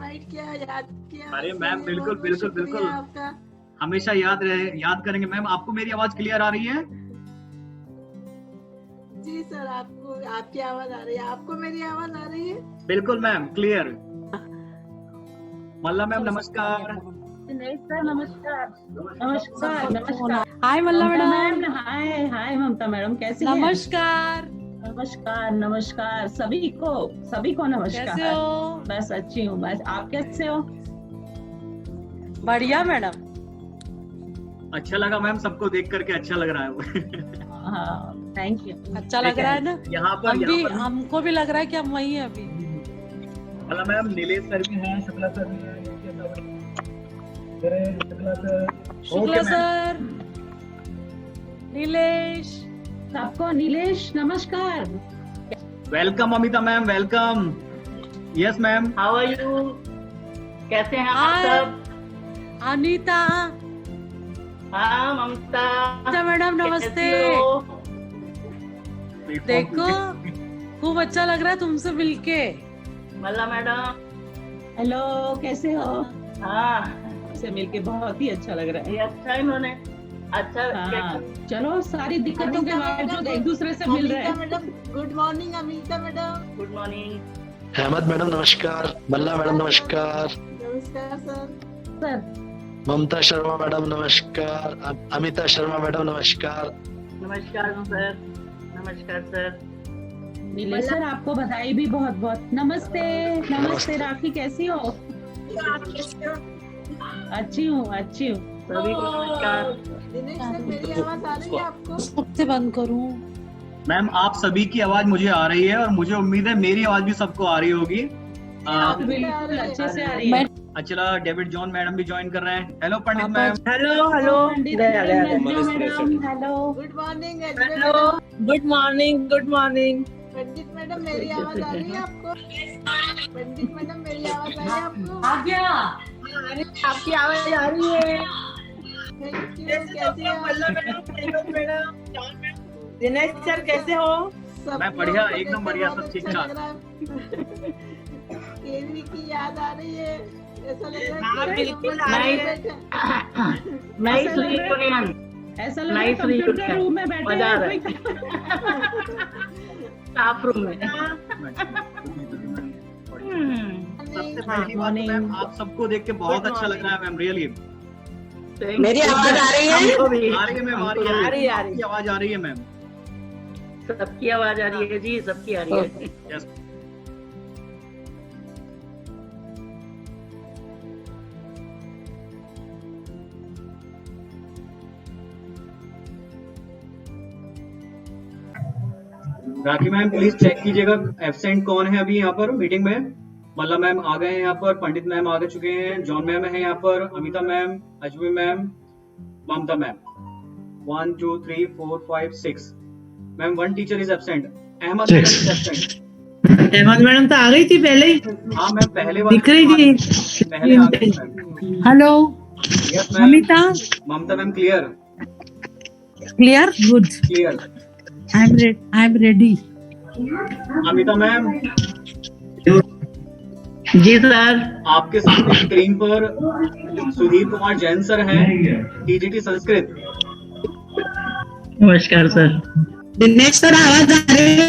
Invite किया, याद किया। अरे मैम बिल्कुल बिल्कुल बिल्कुल आपका हमेशा याद करेंगे मैम। आपको मेरी आवाज क्लियर आ रही है? जी सर, आपको आपकी आवाज आ रही है, आपको मेरी आवाज आ रही है? बिल्कुल मैम क्लियर। मल्ला मैम नमस्कार। सर नमस्कार। नमस्कार नमस्कार। हाय मल्ला मैडम। हाय हाय ममता मैडम, कैसी हैं? नमस्कार। नमस्कार नमस्कार सभी को नमस्कार। कैसे हो? बस अच्छी हूँ। बस आप कैसे हो? बढ़िया मैडम। अच्छा लगा मैम, सबको देख करके अच्छा लग रहा है। हाँ थैंक यू। अच्छा लग रहा है ना? यहाँ पर हमको भी लग रहा है कि हम वही हैं अभी। मल्ला मैम नीलेश सर भी हैं, शुक्ला सर भी हैं, शुक्ला सर, नीलेश, सबको नीलेश नमस्कार। Welcome Amita ma'am, welcome. Yes ma'am, how are you? कैसे हैं आप सब? अनीता। हाँ ममता मैडम नमस्ते। देखो खूब अच्छा लग रहा है तुमसे मिलके। मल्ला मैडम हेलो, कैसे हो? हाँ से मिलके बहुत ही अच्छा लग रहा है। ये अच्छा इन्होंने अच्छा हाँ, चलो सारी दिक्कतों के बावजूद एक दूसरे से मिल रहे हैं। Madam good morning. Amita madam good morning. Ahmed madam नमस्कार। मल्ला मैडम नमस्कार। नमस्कार sir. Sir Mamta Sharma madam नमस्कार। अमिता शर्मा मैडम नमस्कार। नमस्कार सर। नमस्कार सर। नीलेश सर आपको बधाई भी बहुत बहुत। नमस्ते नमस्ते राखी, कैसी हो? अच्छी हूँ अच्छी हूँ। सभी को नमस्कार। दिनेश सर, मेरी आवाज आ रही है आपको? सबसे बंद करूं? मैम आप सभी की आवाज मुझे आ रही है और मुझे उम्मीद है मेरी आवाज भी सबको आ रही होगी। बिल्कुल अच्छे से आ रही है। अच्छा, डेविड जॉन मैडम भी ज्वाइन कर रहे हैं। Hello Pandit ma'am. Hello hello Pandit madam, hello good morning. Hello good morning. Good morning. Pandit madam, मेरी आवाज आ रही है आपको? पंडित मैडम, मेरी आवाज आ रही है आपको? आ गया। आपकी आवाज आ रही है। Thank you. कैसे हैं आप? दिनेश सर कैसे हो? सब मैं बढ़िया, लोगों को एकदम देख के बढ़िया, बहुत सब ठीक अच्छा ठाक। लग रहा है। केवी की याद आ रही है, ऐसा लग रहा हाँ, है बिल्कुल आ रही है। Nice reunion. ऐसा लग रहा है नाइस कंप्यूटर reunion। रूम में बैठे मजा आ रहा हैं। स्टाफ रूम में। सबसे पहली बात तो मैम आप सबको देख के बहुत अच्छा लग रहा है मैम, रियली। मेरी आवाज आ रही है? आ रही है मैम, आ रही है। आ रही है। आपकी आवाज आ रही है मैम। सबकी आवाज आ रही है जी, सबकी आ रही है। Yes. Rakhi ma'am please check कीजिएगा एब्सेंट कौन है अभी यहाँ पर मीटिंग में। मल्ला मैम आ गए हैं यहाँ पर, पंडित मैम आ चुके हैं, जॉन मैम है यहाँ पर, Amita ma'am, Azmi ma'am, Mamta ma'am. 1 2 3 4 5 6 ma'am. 1 teacher is absent. Ahmed madam is absent. Ahmed madam तो आ गई थी पहले ही। हाँ मैम, पहले वाली दिख रही थी। पहले आ गई ma'am. Hello yes ma'am. Amita, Mamta ma'am clear clear, good, clear. I am ready. Amita ma'am ji sir. आपके सामने स्क्रीन पर सुधीर कुमार जैन सर हैं, टीजीटी संस्कृत। नमस्कार सर। दिनेश सर आवाज आ रही है?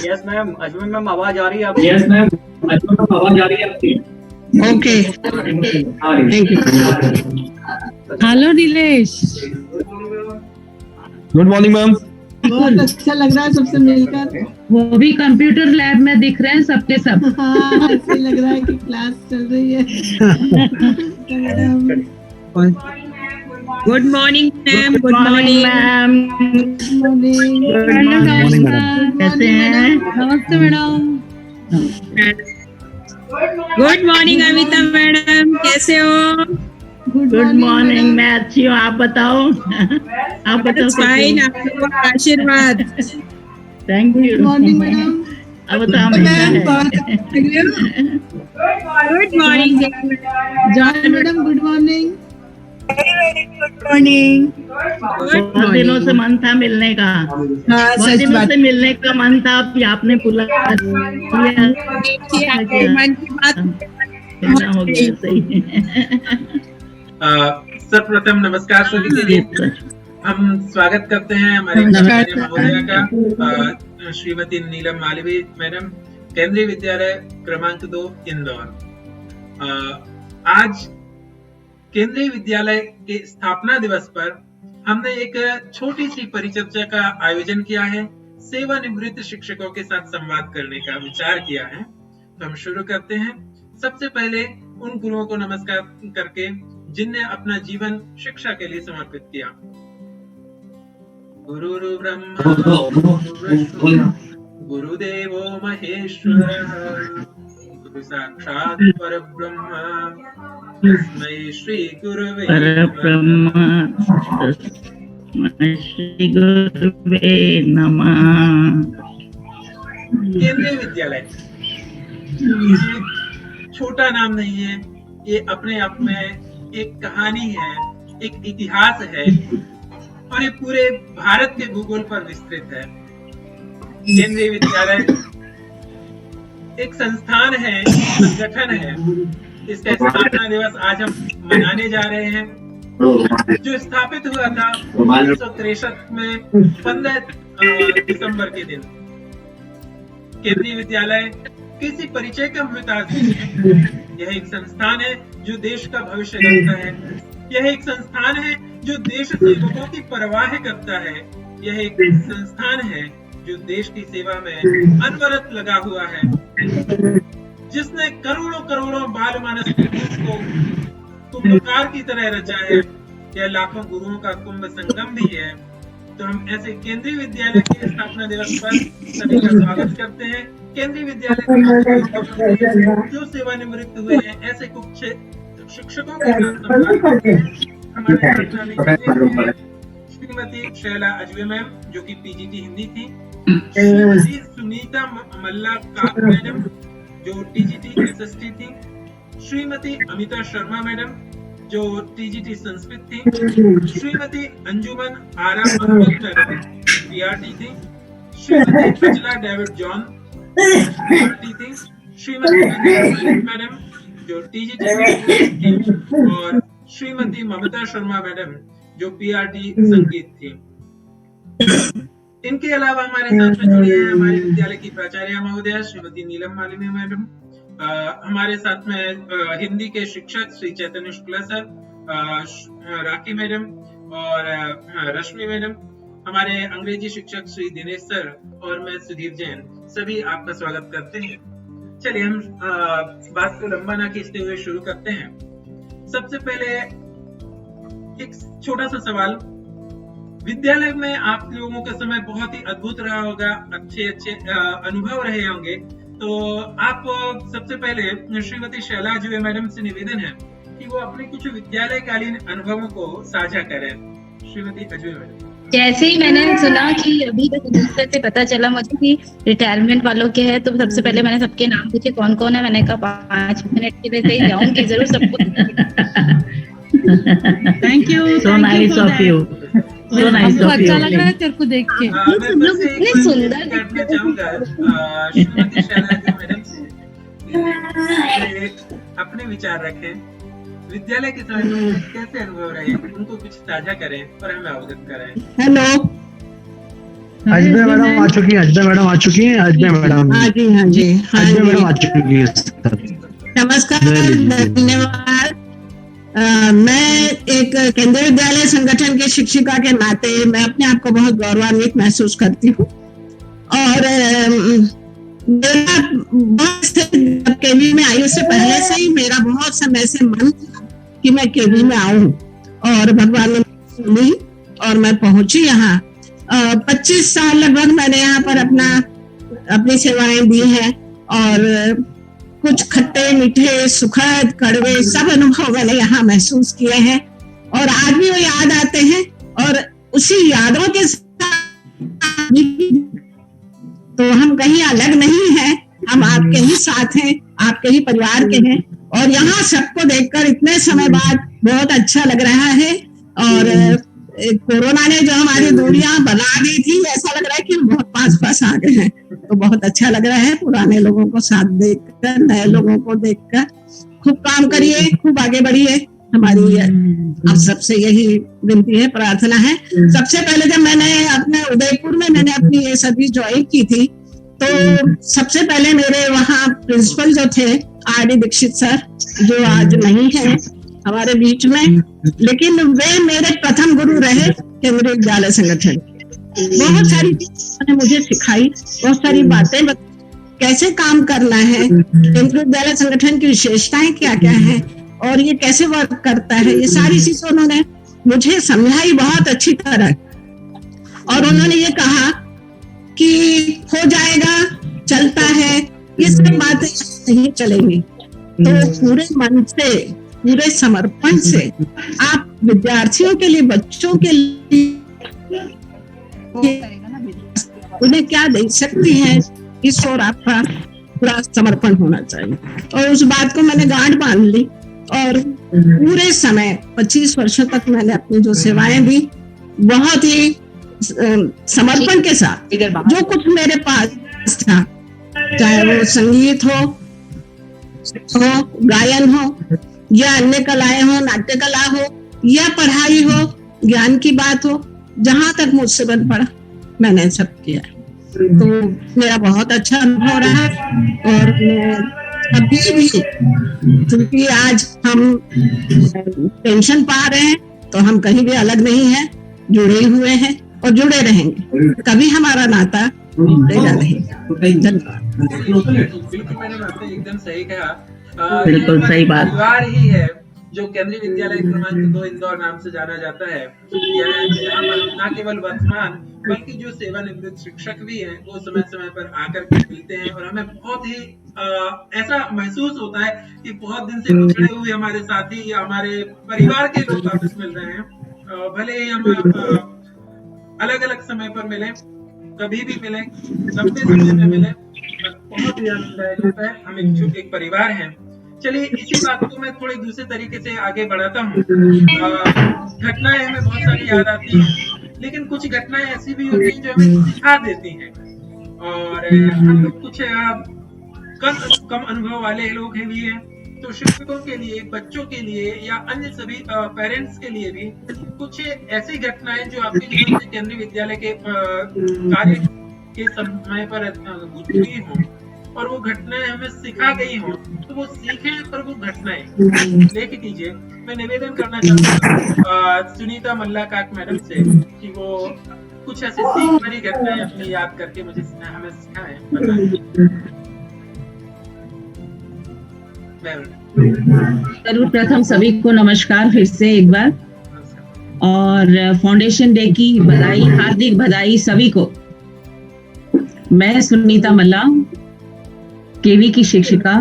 Yes ma'am. अजमेर मैम आवाज आ रही है आपकी? यस मैम, अजमेर मैम आवाज आ रही है आपकी? Okay thank you. Hello Nilesh, good morning ma'am. बहुत अच्छा लग रहा है सबसे मिलकर। वो भी कंप्यूटर लैब में दिख रहे हैं सबके सब। हाँ, ऐसे लग रहा है कि क्लास चल रही है। Good morning ma'am. Good morning ma'am. कैसे हैं? नमस्ते madam. Good morning Amita madam, कैसे हो? Good morning. मैं अच्छी हूँ, आप बताओ। आप बताओ। फाइन, आप लोगों का आशीर्वाद। Thank you. Morning madam. अब बताओ good morning John madam, good morning. Good morning. बहुत दिनों से मन था मिलने का। हाँ बहुत सच दिनों बात। से मिलने का मन था, आपने बुला मन की बात कहना हो गया सही। सर्वप्रथम नमस्कार सभी के लिए। हम स्वागत करते हैं हमारे प्राचार्य महोदया का, श्रीमती नीलम मालवीय मैडम, केंद्रीय विद्यालय क्रमांक 2 इंदौर। आज केंद्रीय विद्यालय के स्थापना दिवस पर हमने एक छोटी सी परिचर्चा का आयोजन किया है। सेवानिवृत्त शिक्षकों के साथ संवाद करने का विचार किया है। तो हम शुरू करते हैं। सबसे पहले उन गुरुओं को नमस्कार करके जिनने अपना जीवन शिक्षा के लिए समर्पित किया। गुरु ब्रह्मा गुरुदेवो महेश्वर गुरु साक्षात् परब्रह्म तस्मै श्री गुरुवे नमः। केंद्रीय विद्यालय छोटा नाम नहीं है, ये अपने आप में एक कहानी है, एक इतिहास है और ये पूरे भारत के भूगोल पर विस्तृत है। केंद्रीय विद्यालय एक संस्थान है, संगठन है। इसका स्थापना दिवस आज हम मनाने जा रहे हैं, जो स्थापित हुआ था 1963 में 15 दिसंबर के दिन। केंद्रीय विद्यालय किसी परिचय का मोहताज नहीं है। यह एक संस्थान है जो देश का भविष्य गढ़ता है। यह एक संस्थान है जो देश सेवकों की परवाह करता है। यह एक संस्थान है जो देश की सेवा में अनवरत लगा हुआ है, जिसने करोड़ों करोड़ों बाल मानस को कुंभकार की तरह रचा है। यह लाखों गुरुओं का कुंभ संगम भी है। तो हम ऐसे केंद्रीय विद्यालय के स्थापना दिवस पर सभी का स्वागत करते हैं। केंद्रीय विद्यालय जो सेवानिवृत्त हुए हैं, ऐसे कुछ शिक्षकों का हमारे श्रीमती शैला अजवे मैम, जो कि पीजीटी हिंदी थी, श्रीमती सुनीता मल्ला मैडम, जो टीजीटी एसएसटी थी, श्रीमती अमिता शर्मा मैडम, जो टीजीटी संस्कृत थी, श्रीमती अंजुमन आरा मोहम्मद मैडम, पीआरटी थी, श्रीमती अजला डेविड जॉन, पीआरटी थी, श्रीमती मैडम, जो टीजीटी थी, और श्रीमती ममता शर्मा मैडम, जो पीआरटी संगीत थी। इनके अलावा हमारे साथ में जुड़ी है हमारे विद्यालय की प्राचार्य महोदया श्रीमती नीलम मालवीय मैडम, हमारे साथ में हिंदी के शिक्षक श्री चैतन्य शुक्ला सर, राखी मैडम और रश्मि मैडम, हमारे अंग्रेजी शिक्षक श्री दिनेश सर और मैं सुधीर जैन, सभी आपका स्वागत करते हैं। चलिए हम बात को लंबा ना खींचते हुए शुरू करते हैं। सबसे पहले एक छोटा सा सवाल। विद्यालय में आप लोगों का समय बहुत ही अद्भुत रहा होगा, अच्छे अनुभव रहे होंगे। तो आप सबसे पहले श्रीमती शैला अजवे मैडम से निवेदन है कि वो अपने कुछ विद्यालयकालीन अनुभवों को साझा करें। श्रीमती अजवे मैडम। जैसे ही मैंने सुना कि अभी तक से पता चला मुझे कि रिटायरमेंट वालों के है, तो सबसे पहले मैंने सबके नाम पूछे कौन कौन है। मैंने कहा 5 मिनट के लिए ही जाऊंगी जरूर सबको। Thank you, so nice of you, so nice of you. अच्छा लग रहा है तेरे को देख के। तुम लोग इतने सुंदर करना चाहूंगा श्रीमती शैला अजवे मैडम से अपने विचार रखें। विद्यालय के समय में कैसे अनुभव रहे, उनको कुछ साझा करें और हमें अवगत कराएं। हेलो, अजय मैडम आ चुकी हैं, अजय मैडम आ चुकी हैं, अजय मैडम। हाँ जी, हाँ जी, हाँ अजय जी। मैडम आ चुकी हैं। नमस्कार, धन्यवाद। मैं एक केंद्रीय विद्यालय संगठन की शिक्षिका के नाते मैं अपने आप को बहुत गौरवान्वित महसूस करती हूँ। और मेरा जब केवी में आई उससे पहले से ही मेरा बहुत समय से मन था कि मैं केवी में आऊं, और भगवान ने सुनी और मैं पहुंची यहाँ। 25 साल लगभग मैंने यहाँ पर अपनी सेवाएं दी हैं, और कुछ खट्टे मीठे सुखद कड़वे सब अनुभव मैंने यहाँ महसूस किए हैं, और आज भी वो याद आते हैं। और उसी यादों के साथ तो हम कहीं अलग नहीं हैं, हम आपके ही साथ हैं, आपके ही परिवार के हैं। और यहाँ सबको देखकर इतने समय बाद बहुत अच्छा लग रहा है। और कोरोना ने जो हमारी दूरियां बना दी थी, ऐसा लग रहा है कि हम बहुत पास आ गए हैं। तो बहुत अच्छा लग रहा है पुराने लोगों को साथ देखकर, नए लोगों को देखकर। खूब काम करिए, खूब आगे बढ़िए, हमारी आप सबसे यही विनती है, प्रार्थना है। सबसे पहले जब मैंने अपने उदयपुर में मैंने अपनी ये सर्विस ज्वाइन की थी, तो सबसे पहले मेरे वहाँ प्रिंसिपल जो थे आर.डी. दीक्षित सर, जो आज नहीं है हमारे बीच में, लेकिन वे मेरे प्रथम गुरु रहे केंद्रीय विद्यालय संगठन। बहुत सारी चीजें मुझे सिखाई, बहुत सारी बातें कैसे काम करना है, केंद्रीय विद्यालय संगठन की विशेषताएं क्या क्या है और ये कैसे वर्क करता है, ये सारी चीजें उन्होंने मुझे समझाई बहुत अच्छी तरह। और उन्होंने ये कहा कि हो जाएगा, चलता है, ये सब बातें नहीं चलेंगी। तो पूरे मन से, पूरे समर्पण से आप विद्यार्थियों के लिए, बच्चों के लिए उन्हें क्या दे सकती हैं, इस और आपका पूरा समर्पण होना चाहिए। और उस बात को मैंने गांठ बांध ली और पूरे समय 25 वर्षों तक मैंने अपनी जो सेवाएं दी, बहुत ही समर्पण के साथ, जो कुछ मेरे पास था, चाहे वो संगीत हो, गायन हो, या अन्य कलाएं हो, नाट्य कला हो, या पढ़ाई हो, ज्ञान की बात हो, जहां तक मुझसे बन पड़ा मैंने सब किया। तो मेरा बहुत अच्छा अनुभव रहा। और मैं अभी भी, क्योंकि आज हम पेंशन पा रहे हैं, तो हम कहीं भी अलग नहीं है, जुड़े हुए हैं और जुड़े रहेंगे। कभी हमारा नाता टूटेगा नहीं। धन्यवाद। बिल्कुल मैंने आपने एकदम सही कहा। बिल्कुल सही बात। परिवार ही है जो केंद्रीय विद्यालय क्रमांक 2 इंदौर नाम से जाना जाता है। यहाँ न केवल वर्तमान बल्कि जो सेवानिवृत्त शिक्षक भी हैं, वो समय समय पर आकर के मिलते हैं और हमें बहुत ही ऐसा महसूस होता है कि बहुत दिन से पिछड़े हुए हमारे साथी या हमारे परिवार के लोग वापस मिल रहे हैं। भले ही हम अलग अलग समय पर मिले, कभी भी मिले, लंबे समय में मिले, बहुत ही आनंददायक होता है। हम एक परिवार हैं। चलिए, इसी बात को मैं थोड़े दूसरे तरीके से आगे बढ़ाता हूँ। घटनाएं हमें बहुत सारी याद आती हैं, लेकिन कुछ घटनाएं ऐसी भी होती हैं जो हमें सिखा देती हैं। और हम लोग कुछ कम अनुभव वाले लोग हैं भी हैं, तो शिक्षकों के लिए, बच्चों के लिए या अन्य सभी पेरेंट्स के लिए भी कुछ ऐसी घटनाएं जो आपके जीवन में केंद्रीय विद्यालय के कार्य के समय पर गुजरी हों और वो घटनाएं हमें सिखा गई हों, तो वो सीखें और वो घटनाएं देख लीजिए। मैं निवेदन करना चाहता हूँ सुनीता मल्लाकाक मैडम से कि वो कुछ ऐसी सीख भरी घटनाएं अपनी याद करके मुझे हमें सिखाएं, बताएं। सर्वप्रथम सभी को नमस्कार फिर से एक बार, और फाउंडेशन डे की बधाई, हार्दिक बधाई सभी को। मैं सुनीता मल्ला, केवी की शिक्षिका,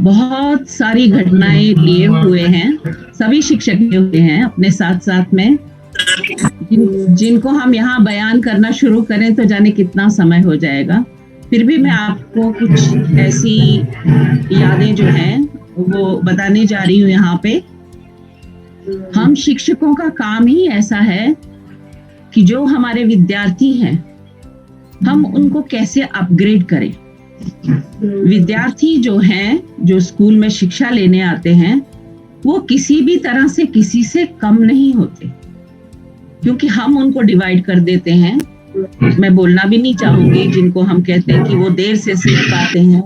बहुत सारी घटनाएं लिए हुए हैं, सभी शिक्षक लिए हुए हैं अपने साथ साथ में, जिनको हम यहाँ बयान करना शुरू करें तो जाने कितना समय हो जाएगा। फिर भी मैं आपको कुछ ऐसी यादें जो हैं वो बताने जा रही हूँ यहाँ पे। हम शिक्षकों का काम ही ऐसा है कि जो हमारे विद्यार्थी हैं, हम उनको कैसे अपग्रेड करें। विद्यार्थी जो हैं, जो स्कूल में शिक्षा लेने आते हैं, वो किसी भी तरह से किसी से कम नहीं होते, क्योंकि हम उनको डिवाइड कर देते हैं। मैं बोलना भी नहीं चाहूंगी जिनको हम कहते हैं कि वो देर से सीख पाते हैं।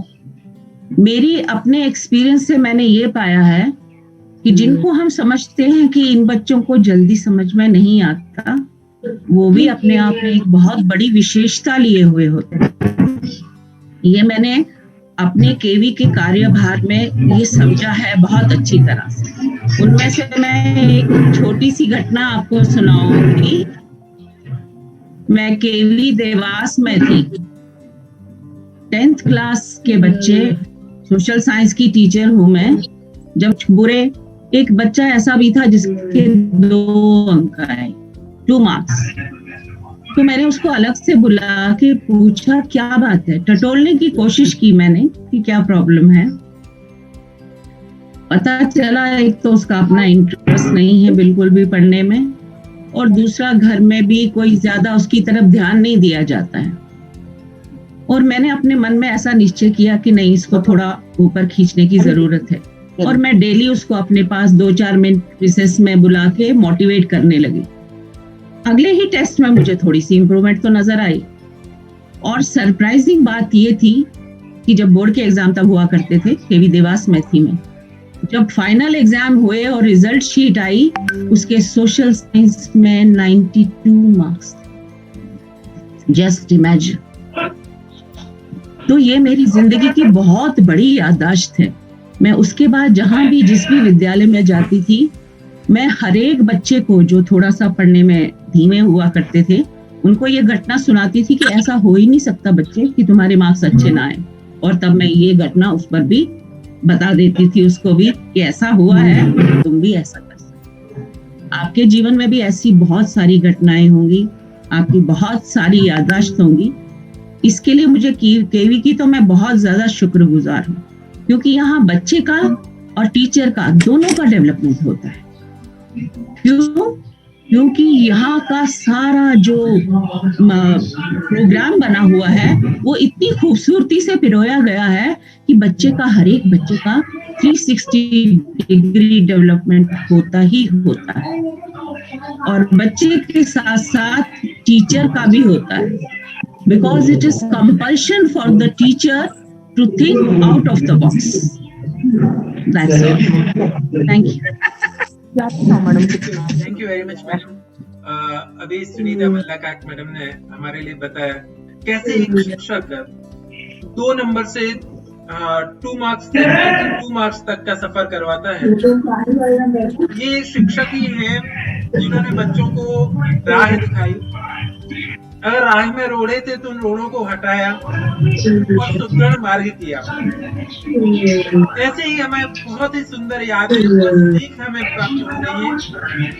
मेरी अपने एक्सपीरियंस से मैंने ये पाया है कि जिनको हम समझते हैं कि इन बच्चों को जल्दी समझ में नहीं आता, वो भी अपने आप में एक बहुत बड़ी विशेषता लिए हुए होते हैं। ये मैंने अपने केवी के कार्यभार में ये समझा है बहुत अच्छी तरह से। उनमें से मैं एक छोटी सी घटना आपको सुनाऊंगी। मैं केवी देवास में थी, 10th क्लास के बच्चे, सोशल साइंस की टीचर हूं मैं। जब बुरे एक बच्चा ऐसा भी था जिसके 2 अंक आए, 2 मार्क्स, तो मैंने उसको अलग से बुला के पूछा क्या बात है, टटोलने की कोशिश की मैंने कि क्या प्रॉब्लम है। पता चला एक तो उसका अपना इंटरेस्ट नहीं है बिल्कुल भी पढ़ने में, और दूसरा घर में भी कोई ज्यादा उसकी तरफ ध्यान नहीं दिया जाता है। और मैंने अपने मन में ऐसा निश्चय किया कि नहीं, इसको थोड़ा ऊपर खींचने की जरूरत है। और मैं डेली उसको अपने पास 2-4 मिनट रिसेस में बुला के मोटिवेट करने लगी। अगले ही टेस्ट में मुझे थोड़ी सी इम्प्रूवमेंट तो नजर आई। और सरप्राइजिंग बात ये थी कि जब बोर्ड के एग्जाम तब हुआ करते थे, केवी देवास में थी मैं, जब फाइनल एग्जाम हुए और रिजल्ट शीट आई, उसके सोशल साइंस में 92 मार्क्स। Just imagine. तो ये मेरी जिंदगी की बहुत बड़ी याददाश्त है। मैं उसके बाद जहां भी जिस भी विद्यालय में जाती थी, मैं हर एक बच्चे को जो थोड़ा सा पढ़ने में धीमे हुआ करते थे, उनको ये घटना सुनाती थी कि ऐसा हो ही नहीं सकता बच्चे कि तुम्हारे मार्क्स अच्छे ना आए। और तब मैं ये घटना उस पर भी बता देती थी, उसको भी कि ऐसा हुआ है, तुम भी ऐसा कर सकते। आपके जीवन में भी ऐसी बहुत सारी घटनाएं होंगी, आपकी बहुत सारी याददाश्त होंगी। इसके लिए मुझे केवी की तो मैं बहुत ज्यादा शुक्रगुजार हूँ, क्योंकि यहाँ बच्चे का और टीचर का दोनों का डेवलपमेंट होता है। क्यों? क्योंकि यहाँ का सारा जो प्रोग्राम बना हुआ है वो इतनी खूबसूरती से पिरोया गया है कि बच्चे का, हर एक बच्चे का 360 डिग्री डेवलपमेंट होता ही होता है। और बच्चे के साथ साथ टीचर का भी होता है, because it is compulsion for the teacher to think out of the box. That's all. Thank you. Thank you very much madam. अभी सुनीता मल्लाकाट मैडम ने हमारे लिए बताया कैसे एक शिक्षक 2 नंबर से 2 मार्क्स से 92 मार्क्स तक का सफर करवाता है। ये शिक्षक ही है जिन्होंने बच्चों को राह दिखाई। अगर राह में रोड़े थे तो उन रोड़ों को हटाया और सुदृढ़ मार्ग किया। ऐसे ही हमें बहुत ही सुंदर यादें और सीख हमें प्राप्त हो रही है।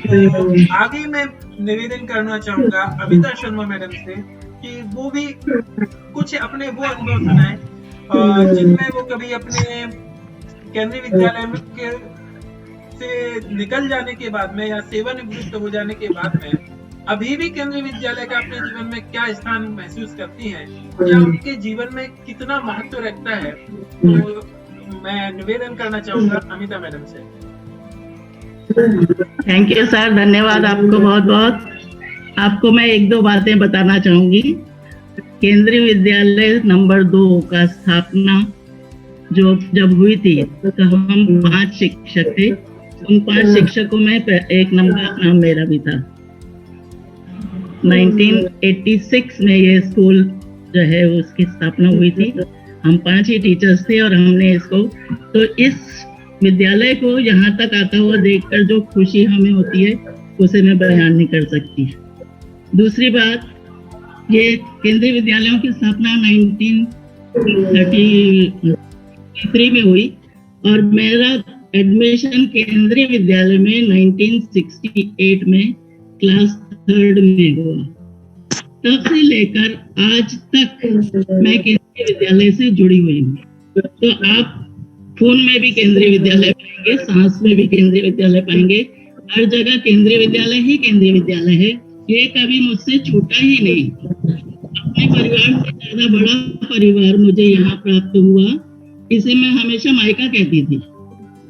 तो आगे मैं निवेदन करना चाहूंगा अमिता शर्मा मैडम से कि वो भी कुछ अपने वो अनुभव सुनाए जिनमें वो कभी अपने केंद्रीय विद्यालय के से निकल जाने के बाद में या सेवानिवृत्त हो जाने के बाद में अभी भी केंद्रीय विद्यालय का अपने जीवन में क्या स्थान महसूस करती हैं या उनके जीवन में कितना महत्व रखता है। तो मैं निवेदन करना चाहूंगा अमिता मैडम से। थैंक यू सर, धन्यवाद आपको बहुत बहुत। आपको मैं 1-2 बातें बताना चाहूंगी। केंद्रीय विद्यालय नंबर 2 का स्थापना जब हुई थी तो हम 5 शिक्षक थे। उन 5 शिक्षकों में 1 नंबर नाम मेरा भी था। 1986 में ये स्कूल जो है उसकी स्थापना हुई थी। हम 5 ही टीचर्स थे और हमने इसको, तो इस विद्यालय को यहाँ तक आता हुआ देखकर जो खुशी हमें होती है उसे मैं बयान नहीं कर सकती। दूसरी बात, ये केंद्रीय विद्यालयों की स्थापना 1933 में हुई और मेरा एडमिशन केंद्रीय विद्यालय में 1968 में क्लास 3rd में हुआ। तब से लेकर आज तक मैं केंद्रीय विद्यालय से जुड़ी हुई हूँ। तो आप फोन में भी केंद्रीय विद्यालय पाएंगे, सांस में भी केंद्रीय विद्यालय पाएंगे। हर जगह केंद्रीय विद्यालय ही केंद्रीय विद्यालय है। ये कभी मुझसे छूटा ही नहीं। अपने परिवार से ज्यादा बड़ा परिवार मुझे यहाँ प्राप्त हुआ। इसे मैं हमेशा मायका कहती थी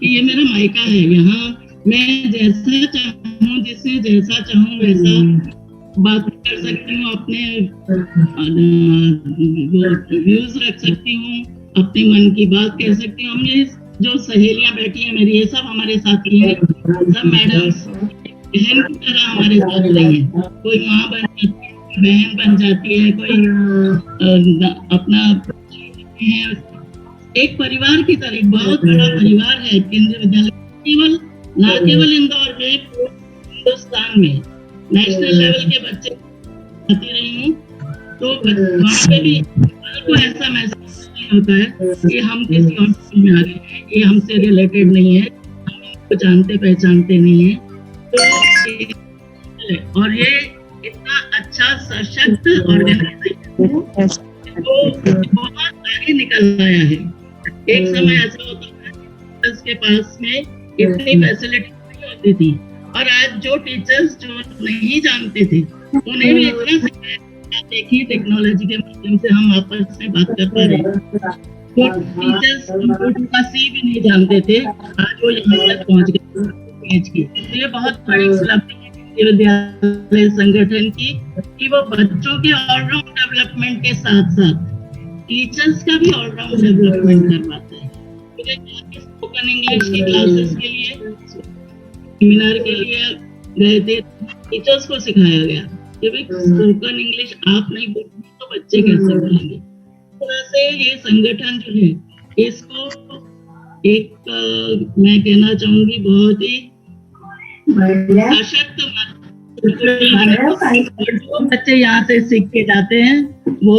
कि ये मेरा मायका है। यहाँ मैं जैसा चाहूँ, जिससे जैसा चाहूँ वैसा बात कर सकती हूँ, अपने व्यूज रख सकती हूँ, अपने मन की बात कह सकती हूँ। हम ये जो सहेलियां बैठी हैं मेरी, ये सब हमारे साथी हैं, सब मैडम्स बहन की तरह हमारे साथ रही है। कोई माँ बन जाती है, बहन बन जाती है, कोई अपना है, एक परिवार की तरह, एक बहुत बड़ा परिवार है केंद्रीय विद्यालय। ना केवल इंदौर में, हिंदुस्तान में नेशनल लेवल के बच्चे आती रही हूँ, तो वहाँ पे भी को ऐसा महसूस नहीं होता है कि हम किसी और स्कूल में आ गए हैं, ये हमसे रिलेटेड नहीं है, हम इनको जानते पहचानते नहीं है। तो और ये इतना अच्छा सशक्त ऑर्गेनाइजेशन तो बहुत आगे निकल आया है। एक समय ऐसा होता था के पास में इतनी फैसिलिटी नहीं होती थी, और आज जो टीचर्स जो नहीं जानते थे उन्हें भी इतना सिखाया। देखिए टेक्नोलॉजी के माध्यम से हम आपस में बात कर पा रहे हैं। तो टीचर्स कंप्यूटर का सी भी नहीं जानते थे, आज वो यहाँ तक पहुँच गए की। तो ये बहुत बड़ी उपलब्धि है केंद्रीय विद्यालय संगठन की कि वो बच्चों के ऑलराउंड डेवलपमेंट के साथ साथ टीचर्स का भी ऑलराउंड डेवलपमेंट करवाते हैं। मुझे स्पोकन इंग्लिश की क्लासेस के लिए, सेमिनार के लिए गए थे, टीचर्स को सिखाया गया कि भाई स्पोकन इंग्लिश आप नहीं बोलेंगे तो बच्चे कैसे बोलेंगे। तो ऐसे ये संगठन जो है इसको एक मैं कहना चाहूंगी बहुत ही सशक्त जो बच्चे यहाँ से सीख के जाते हैं वो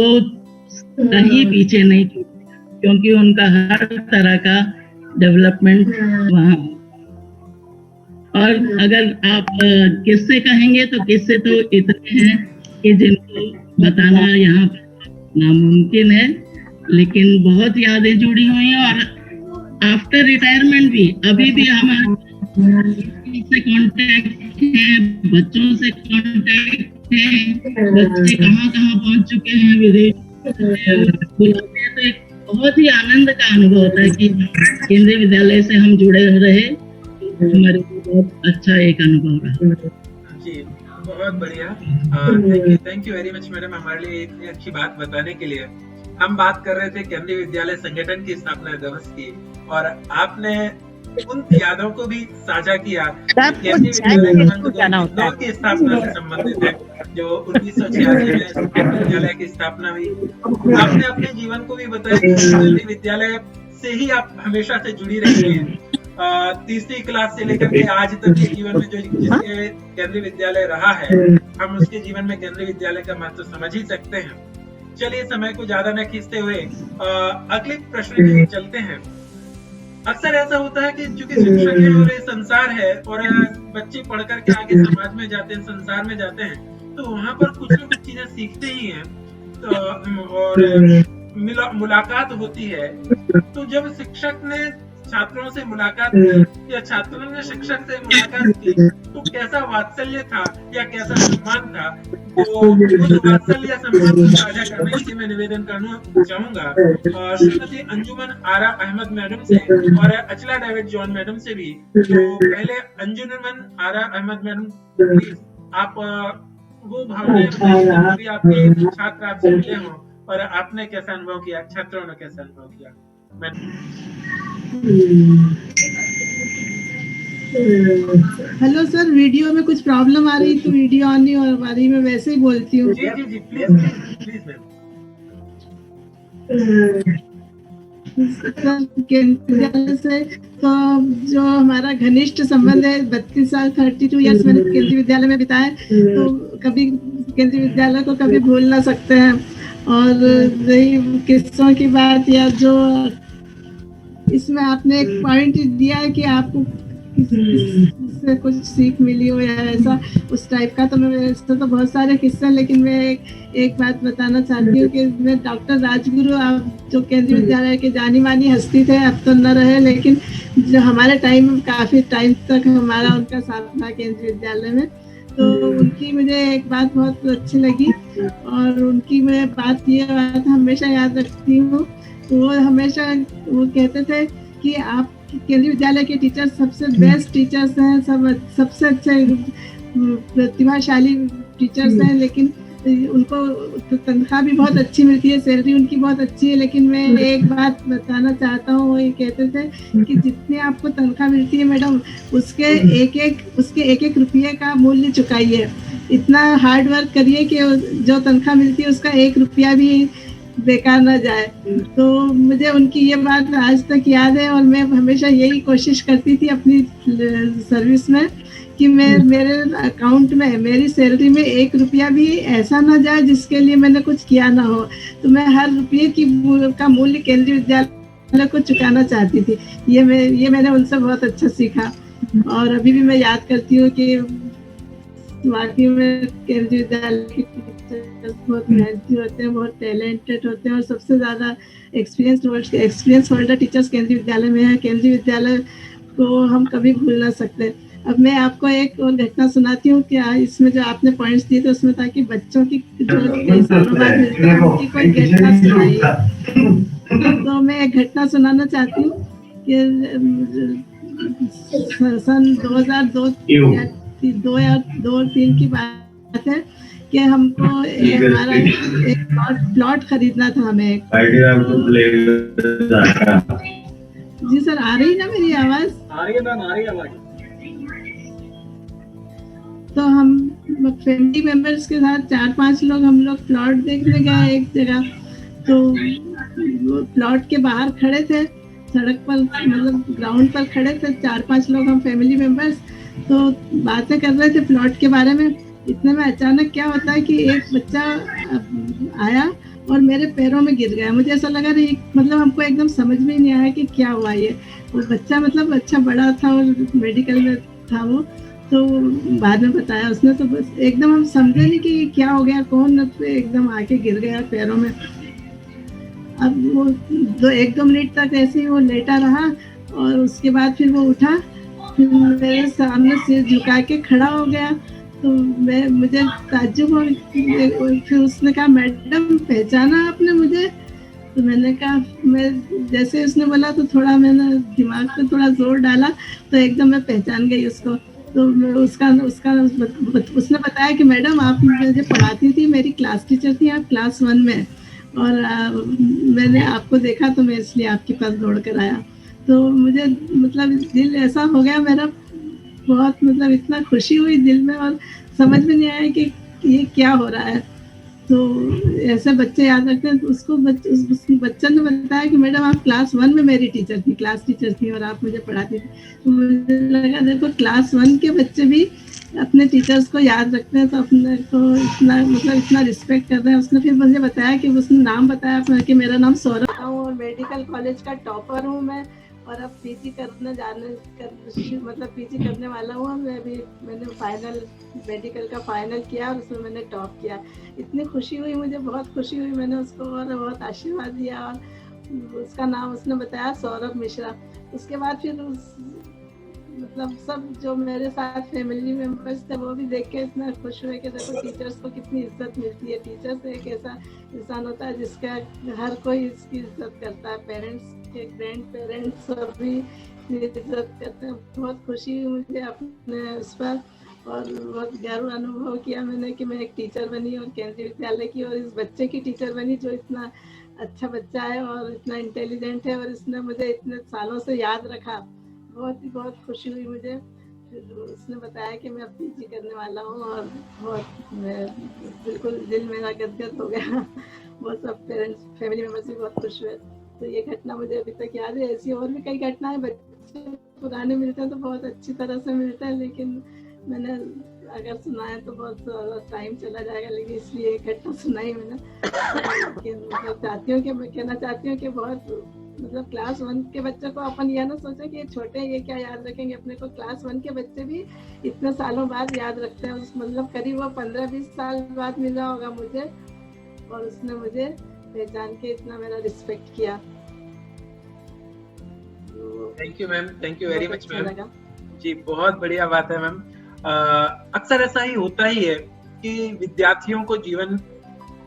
कहीं पीछे नहीं, क्योंकि उनका हर तरह का डेवलपमेंट वहाँ। और अगर आप किससे कहेंगे तो किससे तो इतने हैं कि जिनको बताना यहाँ नामुमकिन है, लेकिन बहुत यादें जुड़ी हुई हैं। और आफ्टर रिटायरमेंट भी अभी भी हमारे से कांटेक्ट है, बच्चों से कांटेक्ट है, बच्चे कहाँ पहुँच चुके हैं, विदेश बुलाते हैं। तो एक बहुत ही आनंद का अनुभव होता है कि केंद्रीय विद्यालय से हम जुड़े रहे, हमारे बहुत अच्छा एक अनुभव रहा। जी बहुत बढ़िया, thank you very much madam हमारे लिए इतनी अच्छी बात बताने के लिए। हम बात कर रहे थे केंद्रीय विद्यालय संगठन की स्थापना दिवस की, और आपने उन यादों को भी साझा किया केंद्रीय विद्यालय की स्थापना से संबंधित है, जो 1986 में विद्यालय की स्थापना हुई। आपने अपने जीवन को भी बताया कि केंद्रीय विद्यालय से ही आप हमेशा से जुड़ी रही हैं। तीसरी क्लास से लेकर के आज तक के जीवन में जो जिसके केंद्रीय विद्यालय रहा है, हम उसके जीवन में केंद्रीय विद्यालय का महत्व समझ ही सकते हैं। चलिए समय को ज्यादा न खींचते हुए अगले प्रश्न की चलते हैं। अक्सर ऐसा होता है कि चूंकि शिक्षक है और ये संसार है, और बच्चे पढ़ करके आगे समाज में जाते हैं, संसार में जाते हैं, तो वहाँ पर कुछ न कुछ चीजें सीखते ही हैं। तो और मुलाकात होती है, तो जब शिक्षक ने छात्रों से मुलाकात की या छात्रों ने शिक्षक से मुलाकात की, तो कैसा वात्सल्य था या कैसा सम्मान था? तो उस वात्सल्य या सम्मान को साझा करने के लिए मैं निवेदन करना चाहूंगा श्रीमती अंजुमन आरा अहमद मैडम से और अचला डेविड जॉन मैडम से भी। तो पहले अंजुमन आरा अहमद मैडम, प्लीज आप वो भावनाएं बताइए, आपके छात्र आपसे मिले हों और आपने कैसा अनुभव किया, छात्रों ने कैसा अनुभव किया। हेलो सर, वीडियो में कुछ प्रॉब्लम आ रही तो वीडियो ऑन नहीं हो पा रही, मैं वैसे ही बोलती हूँ। जी जी जी प्लीज मैम। केंद्रीय से तो जो हमारा घनिष्ठ संबंध है, 32 साल 32 ईयर्स मैंने केंद्रीय विद्यालय में बिताए, तो कभी केंद्रीय विद्यालय को कभी भूल ना सकते हैं। और रही किस्सों की बात, या जो इसमें आपने एक पॉइंट दिया है कि आपको से कुछ सीख मिली हो या ऐसा उस टाइप का, तो मैं ऐसा तो बहुत सारे किस्से, लेकिन मैं एक बात बताना चाहती हूँ कि मैं डॉक्टर राजगुरु, आप जो केंद्रीय विद्यालय के जानी मानी हस्ती थे, अब तो न रहे, लेकिन जो हमारे टाइम काफी टाइम तक हमारा उनका साथ था केंद्रीय विद्यालय में, तो उनकी मुझे एक बात बहुत अच्छी लगी और उनकी मैं ये बात हमेशा याद रखती हूँ। वो हमेशा वो कहते थे कि आप केंद्रीय विद्यालय के टीचर सबसे बेस्ट टीचर्स हैं, सबसे अच्छे प्रतिभाशाली टीचर्स हैं, लेकिन उनको तनख्वाह भी बहुत अच्छी मिलती है, सैलरी उनकी बहुत अच्छी है। लेकिन मैं एक बात बताना चाहता हूँ, वो ये कहते थे कि जितनी आपको तनख्वाह मिलती है मैडम, उसके एक एक रुपये का मूल्य चुकाइए, इतना हार्ड वर्क करिए कि जो तनख्वाह मिलती है उसका 1 रुपया भी बेकार ना जाए। तो मुझे उनकी ये बात आज तक याद है, और मैं हमेशा यही कोशिश करती थी अपनी सर्विस में कि मैं मेरे अकाउंट में, मेरी सैलरी में 1 रुपया भी ऐसा ना जाए जिसके लिए मैंने कुछ किया ना हो। तो मैं हर रुपये का मूल्य केंद्रीय विद्यालय को चुकाना चाहती थी। ये मैंने उनसे बहुत अच्छा सीखा, और अभी भी मैं याद करती हूँ कि वाकई में केंद्रीय विद्यालय के टीचर्स बहुत मेहनती होते हैं, बहुत टैलेंटेड होते हैं, और सबसे ज़्यादा एक्सपीरियंस होल्डर टीचर्स केंद्रीय विद्यालय में है। केंद्रीय विद्यालय को हम कभी भूल ना सकते। अब मैं आपको एक और घटना सुनाती हूँ कि इसमें जो आपने पॉइंट्स दिए थे उसमें था कि बच्चों की जो कई सालों बाद मिलते हैं उनकी कोई घटना सुनाइए। तो मैं एक घटना सुनाना चाहती हूँ कि सन 2002 या 2003 की बात है कि हमको हमारा एक प्लॉट खरीदना था हमें। जी सर, आ रही ना मेरी आवाज? आ रही है मैम, आ रही है आवाज। तो हम फैमिली मेंबर्स के साथ 4-5 लोग हम लोग प्लॉट देखने गए एक जगह। तो वो प्लॉट के बाहर खड़े थे, सड़क पर, मतलब ग्राउंड पर खड़े थे 4-5 लोग हम फैमिली मेंबर्स। तो बातें कर रहे थे प्लॉट के बारे में। इतने में अचानक क्या होता है कि एक बच्चा आया और मेरे पैरों में गिर गया। मुझे ऐसा लगा नहीं, मतलब हमको एकदम समझ में नहीं आया कि क्या हुआ ये। वो बच्चा मतलब अच्छा बड़ा था और मेडिकल में था वो। तो बाद में बताया उसने, तो बस एकदम हम समझे नहीं कि क्या हो गया, कौन एकदम आके गिर गया पैरों में। अब वो 1-2 मिनट तक ऐसे ही वो लेटा रहा और उसके बाद फिर वो उठा, फिर मेरे सामने सिर झुका के खड़ा हो गया। तो मुझे ताज्जुब हो, फिर उसने कहा मैडम पहचाना आपने मुझे? तो मैंने कहा, मैं जैसे उसने बोला तो थोड़ा मैंने दिमाग पे थोड़ा जोर डाला तो एकदम मैं पहचान गई उसको। तो उसने बताया कि मैडम आप मुझे पढ़ाती थी, मेरी क्लास टीचर थी, आप क्लास 1 में, और मैंने आपको देखा तो मैं इसलिए आपके पास दौड़ कर आया। तो मुझे मतलब दिल ऐसा हो गया मेरा, बहुत मतलब इतना खुशी हुई दिल में और समझ में नहीं आया कि ये क्या हो रहा है। तो ऐसे बच्चे याद रखते हैं। उसको बच्चे ने बताया कि मैडम आप क्लास 1 में मेरी टीचर थी, क्लास टीचर थी और आप मुझे पढ़ाती थी। तो मुझे लगा देखो क्लास 1 के बच्चे भी अपने टीचर्स को याद रखते हैं, तो अपने को इतना मतलब इतना रिस्पेक्ट कर रहे हैं। उसने फिर मुझे बताया कि उसने नाम बताया कि मेरा नाम सौरभ हूँ और मेडिकल कॉलेज का टॉपर हूँ मैं, और अब पीजी मतलब पीजी करने वाला हूँ। मैंने फाइनल मेडिकल का फाइनल किया और उसमें मैंने टॉप किया। इतनी खुशी हुई मुझे, बहुत खुशी हुई। मैंने उसको और बहुत आशीर्वाद दिया और उसका नाम उसने बताया सौरभ मिश्रा। उसके बाद फिर मतलब सब जो मेरे साथ फैमिली मेंबर्स थे वो भी देख के इतना खुश हुए कि देखो टीचर्स को कितनी इज्जत मिलती है। टीचर्स एक ऐसा इंसान होता है जिसका हर कोई इसकी इज्जत करता है, पेरेंट्स के ग्रैंड पेरेंट्स सभी इज्जत करते हैं। बहुत खुशी हुई मुझे अपने उस पर, और बहुत गर्व अनुभव किया मैंने कि मैं एक टीचर बनी और केंद्रीय विद्यालय की, और इस बच्चे की टीचर बनी जो इतना अच्छा बच्चा है और इतना इंटेलिजेंट है और इसने मुझे इतने सालों से याद रखा। बहुत खुशी हुई मुझे। फिर उसने बताया कि मैं अब पीजी करने वाला हूँ और बहुत मैं बिल्कुल दिल मेरा गदगद हो गया। बहुत सब पेरेंट्स फैमिली मेम्बर्स भी बहुत खुश हुए। तो ये घटना मुझे अभी तक याद है। ऐसी और भी कई घटनाएं, बच्चे पुराने मिलते हैं तो बहुत अच्छी तरह से मिलते हैं, लेकिन मैंने अगर सुनाया तो बहुत टाइम चला जाएगा, लेकिन इसलिए एक घटना सुनाई मैंने। लेकिन मतलब चाहती हूँ कि मैं कहना चाहती हूँ कि बहुत मतलब क्लास 1 के बच्चों को अपन यह ना सोचे कि ये छोटे ये क्या याद रखेंगे अपने को। क्लास 1 के बच्चे भी इतने सालों बाद याद रखते हैं। उस मतलब करीब वो 15-20 साल बाद मिला होगा मुझे और उसने मुझे पहचान के इतना मेरा रिस्पेक्ट किया। Thank you ma'am, thank you very much ma'am ji, बहुत बढ़िया बात है मैम। अक्सर ऐसा ही होता ही है कि विद्यार्थियों को जीवन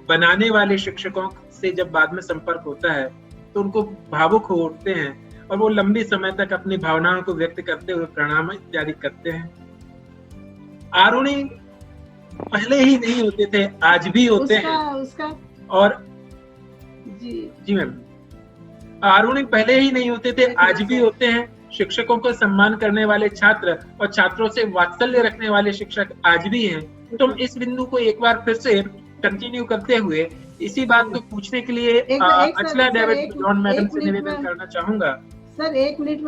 बनाने वाले शिक्षकों से जब बाद में संपर्क होता है तो उनको भावुक हो उठते हैं और वो लंबे समय तक अपनी भावनाओं को व्यक्त करते हुए प्रणाम इत्यादि करते हैं। आरुणि पहले ही नहीं होते थे, आज भी होते हैं। और जी मैम, आरुणि पहले ही नहीं होते थे, आज भी होते हैं। शिक्षकों को सम्मान करने वाले छात्र और छात्रों से वात्सल्य रखने वाले शिक्षक आज भी हैं। तुम इस बिंदु को एक बार फिर से कंटिन्यू करते हुए इसी बात को पूछने के लिए अचला डेविड जॉन मैडम से निवेदन करना चाहूंगा। सर एक मिनट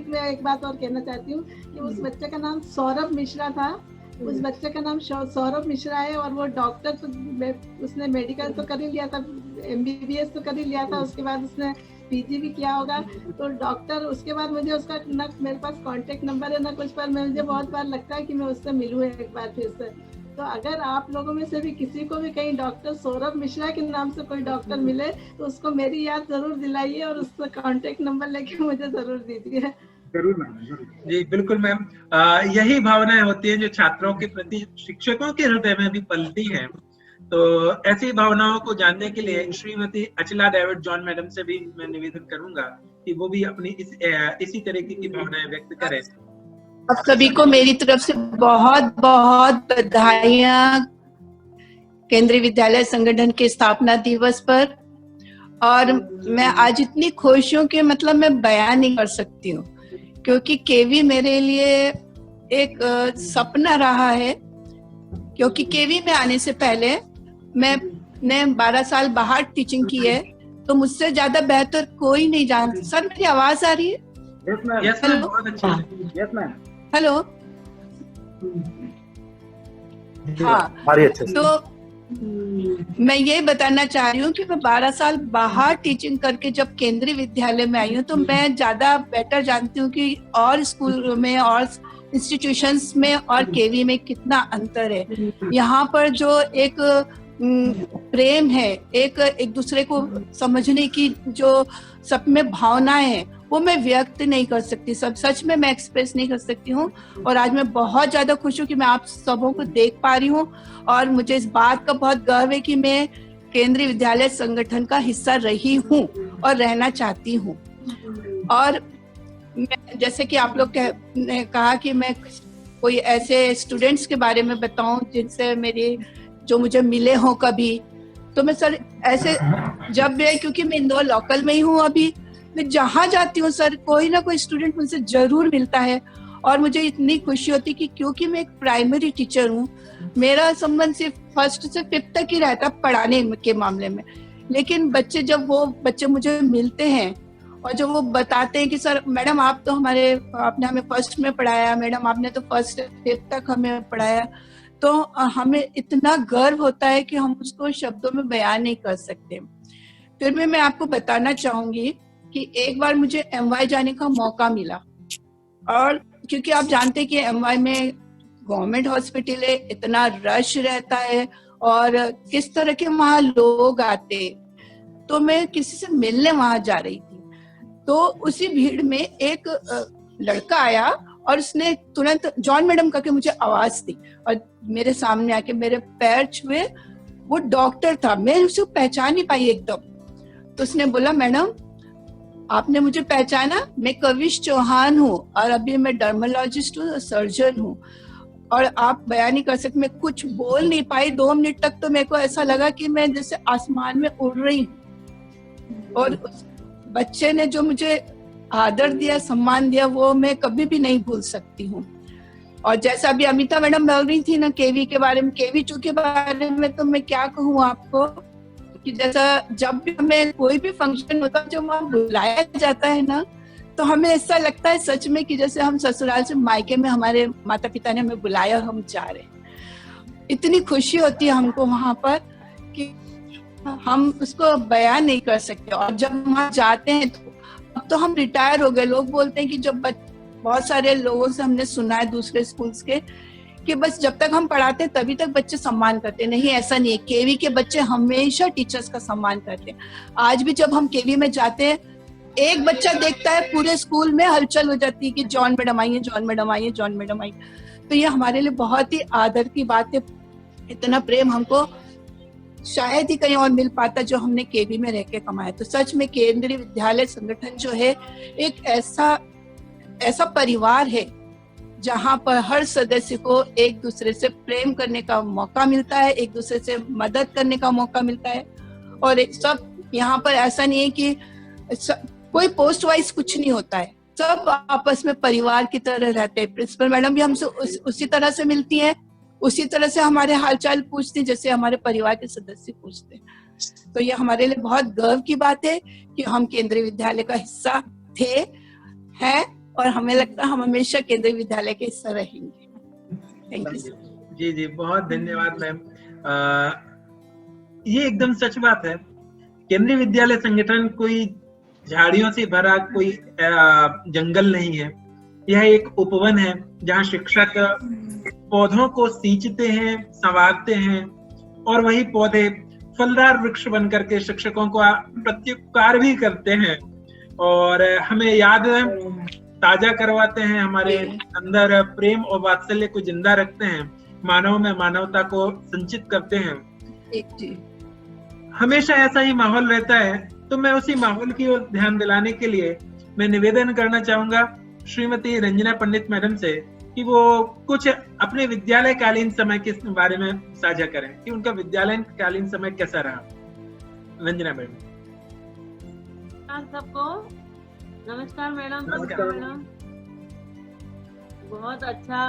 में एक बात और कहना चाहती हूँ कि उस बच्चे का नाम सौरभ मिश्रा था। उस बच्चे का नाम सौरभ मिश्रा है और वो डॉक्टर, तो उसने मेडिकल तो कर ही लिया था, MBBS तो कर ही लिया था, उसके बाद उसने पीजी भी किया होगा तो डॉक्टर। उसके बाद मुझे उसका ना मेरे पास कांटेक्ट नंबर है ना कुछ, पर मुझे बहुत बार लगता है कि मैं उससे मिलूं एक बार फिर से। तो अगर आप लोगों में से भी किसी को भी कहीं डॉक्टर सौरभ मिश्रा के नाम से कोई डॉक्टर मिले तो उसको मेरी याद जरूर दिलाइए और उसका कांटेक्ट नंबर लेके मुझे जरूर दीजिए। जरूर मैम, जरूर। जी बिल्कुल मैम, यही भावनाएं होती हैं जो छात्रों के प्रति शिक्षकों के हृदय में भी पलती हैं। तो ऐसी भावनाओं को जानने के लिए श्रीमती अचला डेविड जॉन मैडम से भी मैं निवेदन करूंगा कि वो भी अपनी इसी तरीके की भावनाएं व्यक्त करें। आप सभी को मेरी तरफ से बहुत बहुत बधाइयां केंद्रीय विद्यालय संगठन के स्थापना दिवस पर। और मैं आज इतनी खुश हूँ कि मतलब मैं बयान नहीं कर सकती हूँ, क्योंकि केवी मेरे लिए एक सपना रहा है। क्योंकि केवी में आने से पहले मैंने 12 साल बाहर टीचिंग की है, तो मुझसे ज्यादा बेहतर कोई नहीं जानता। सर मेरी आवाज आ रही है? यस मैम, बहुत अच्छी है। Yes ma'am, hello. हाँ, तो मैं ये बताना चाह रही हूँ कि मैं 12 साल बाहर टीचिंग करके जब केंद्रीय विद्यालय में आई हूँ, तो मैं ज्यादा बेटर जानती हूँ कि और स्कूल में और इंस्टीट्यूशंस में और केवी में कितना अंतर है। यहाँ पर जो एक प्रेम है, एक दूसरे को समझने की जो सब में भावनाएं हैं, वो मैं व्यक्त नहीं कर सकती, सब सच में मैं एक्सप्रेस नहीं कर सकती हूँ। और आज मैं बहुत ज्यादा खुश हूँ कि मैं आप सबों को देख पा रही हूँ, और मुझे इस बात का बहुत गर्व है कि मैं केंद्रीय विद्यालय संगठन का हिस्सा रही हूँ और रहना चाहती हूँ। और मैं, जैसे कि आप लोग ने कहा कि मैं कोई ऐसे स्टूडेंट्स के बारे में बताऊं जिनसे मेरी जो मुझे मिले हों कभी, तो मैं सर ऐसे जब भी, क्योंकि मैं इंदौर लोकल में ही हूँ अभी, मैं जहाँ जाती हूँ सर कोई ना कोई स्टूडेंट मुझसे जरूर मिलता है। और मुझे इतनी खुशी होती कि क्योंकि मैं एक प्राइमरी टीचर हूँ, मेरा संबंध सिर्फ 1st से 5th तक ही रहता पढ़ाने के मामले में। लेकिन बच्चे जब वो बच्चे मुझे मिलते हैं और जब वो बताते हैं कि सर मैडम आप तो आपने हमें 1st में पढ़ाया, मैडम आपने तो 1st से 5th तक हमें पढ़ाया, तो हमें इतना गर्व होता है कि हम उसको शब्दों में बयान नहीं कर सकते। फिर भी मैं आपको बताना चाहूंगी कि एक बार मुझे MY जाने का मौका मिला, और क्योंकि आप जानते हैं कि MY में गवर्नमेंट हॉस्पिटल है, इतना रश रहता है और किस तरह के वहाँ लोग आते, तो मैं किसी से मिलने वहां जा रही थी, तो उसी भीड़ में एक लड़का आया और उसने तुरंत जॉन मैडम करके मुझे आवाज दी और मेरे सामने आके मेरे पैर छुए। वो डॉक्टर था, मैं उसे पहचान नहीं पाई एकदम। तो उसने बोला मैडम आपने मुझे पहचाना, मैं कविश चौहान हूँ और अभी मैं डर्मोलॉजिस्ट हूँ, सर्जन हूँ, और आप बयान नहीं कर सकते। मैं कुछ बोल नहीं पाई 2 मिनट तक, तो मेरे को ऐसा लगा कि मैं जैसे आसमान में उड़ रही हूँ। और बच्चे ने जो मुझे आदर दिया, सम्मान दिया, वो मैं कभी भी नहीं भूल सकती हूँ। और जैसा अभी अमिता मैडम बोल रही थी ना केवी के बारे में, केवी चू के बारे में, तो मैं क्या कहूँ आपको कि जैसा जब भी हमें कोई भी फंक्शन होता है, जब वहाँ बुलाया जाता है ना, तो हमें ऐसा लगता है सच में कि जैसे हम ससुराल से मायके में हमारे माता पिता ने हमें बुलाया और हम जा रहे हैं। इतनी खुशी होती है हमको वहाँ पर कि हम उसको बयान नहीं कर सकते। और जब वहाँ जाते हैं तो अब तो हम रिटायर हो गए, लोग बोलते हैं कि जब बहुत सारे लोगों से हमने सुना है दूसरे स्कूल्स के कि बस जब तक हम पढ़ाते हैं तभी तक बच्चे सम्मान करते हैं। नहीं, ऐसा नहीं है। केवी के बच्चे हमेशा टीचर्स का सम्मान करते हैं। आज भी जब हम केवी में जाते हैं, एक बच्चा देखता है, पूरे स्कूल में हलचल हो जाती है कि जॉन मैडम आई है, जॉन मैडम आई है, जॉन मैडम आई। तो ये हमारे लिए बहुत ही आदर की बात है। इतना प्रेम हमको शायद ही कहीं और मिल पाता जो हमने केवी में रह के कमाया। तो सच में केंद्रीय विद्यालय संगठन जो है एक ऐसा परिवार है जहाँ पर हर सदस्य को एक दूसरे से प्रेम करने का मौका मिलता है, एक दूसरे से मदद करने का मौका मिलता है। और सब यहाँ पर ऐसा नहीं है कि कोई पोस्ट वाइज कुछ नहीं होता है, सब आपस में परिवार की तरह रहते हैं। प्रिंसिपल मैडम भी हमसे उसी तरह से मिलती हैं, उसी तरह से हमारे हालचाल पूछते हैं जैसे हमारे परिवार के सदस्य पूछते हैं। तो ये हमारे लिए बहुत गर्व की बात है कि हम केंद्रीय विद्यालय का हिस्सा थे, हैं, और हमें लगता है हम हमेशा केंद्रीय विद्यालय के हिस्सा रहेंगे। Thank you. जी जी, बहुत धन्यवाद मैम। ये एकदम सच बात है। केंद्रीय विद्यालय संगठन कोई झाड़ियों से भरा कोई जंगल नहीं है। यह एक उपवन है जहाँ शिक्षक पौधों को सींचते हैं, संवारते हैं, और वही पौधे फलदार वृक्ष बन करके शिक्षकों को प्रत्युपकार भी करते हैं। और हमें याद है ताजा करवाते हैं, हमारे अंदर प्रेम और वात्सल्य को जिंदा रखते हैं, मानव में मानवता को संचित करते हैं। हमेशा ऐसा ही माहौल रहता है, तो मैं उसी माहौल की ओर ध्यान दिलाने के लिए मैं निवेदन करना चाहूंगा श्रीमती रंजना पंडित मैडम से कि वो कुछ अपने विद्यालय कालीन समय के बारे में साझा करें कि उनका विद्यालय कालीन समय कैसा रहा। रंजना मैडम। सबको नमस्कार मैडम। नमस्कार मैडम, बहुत अच्छा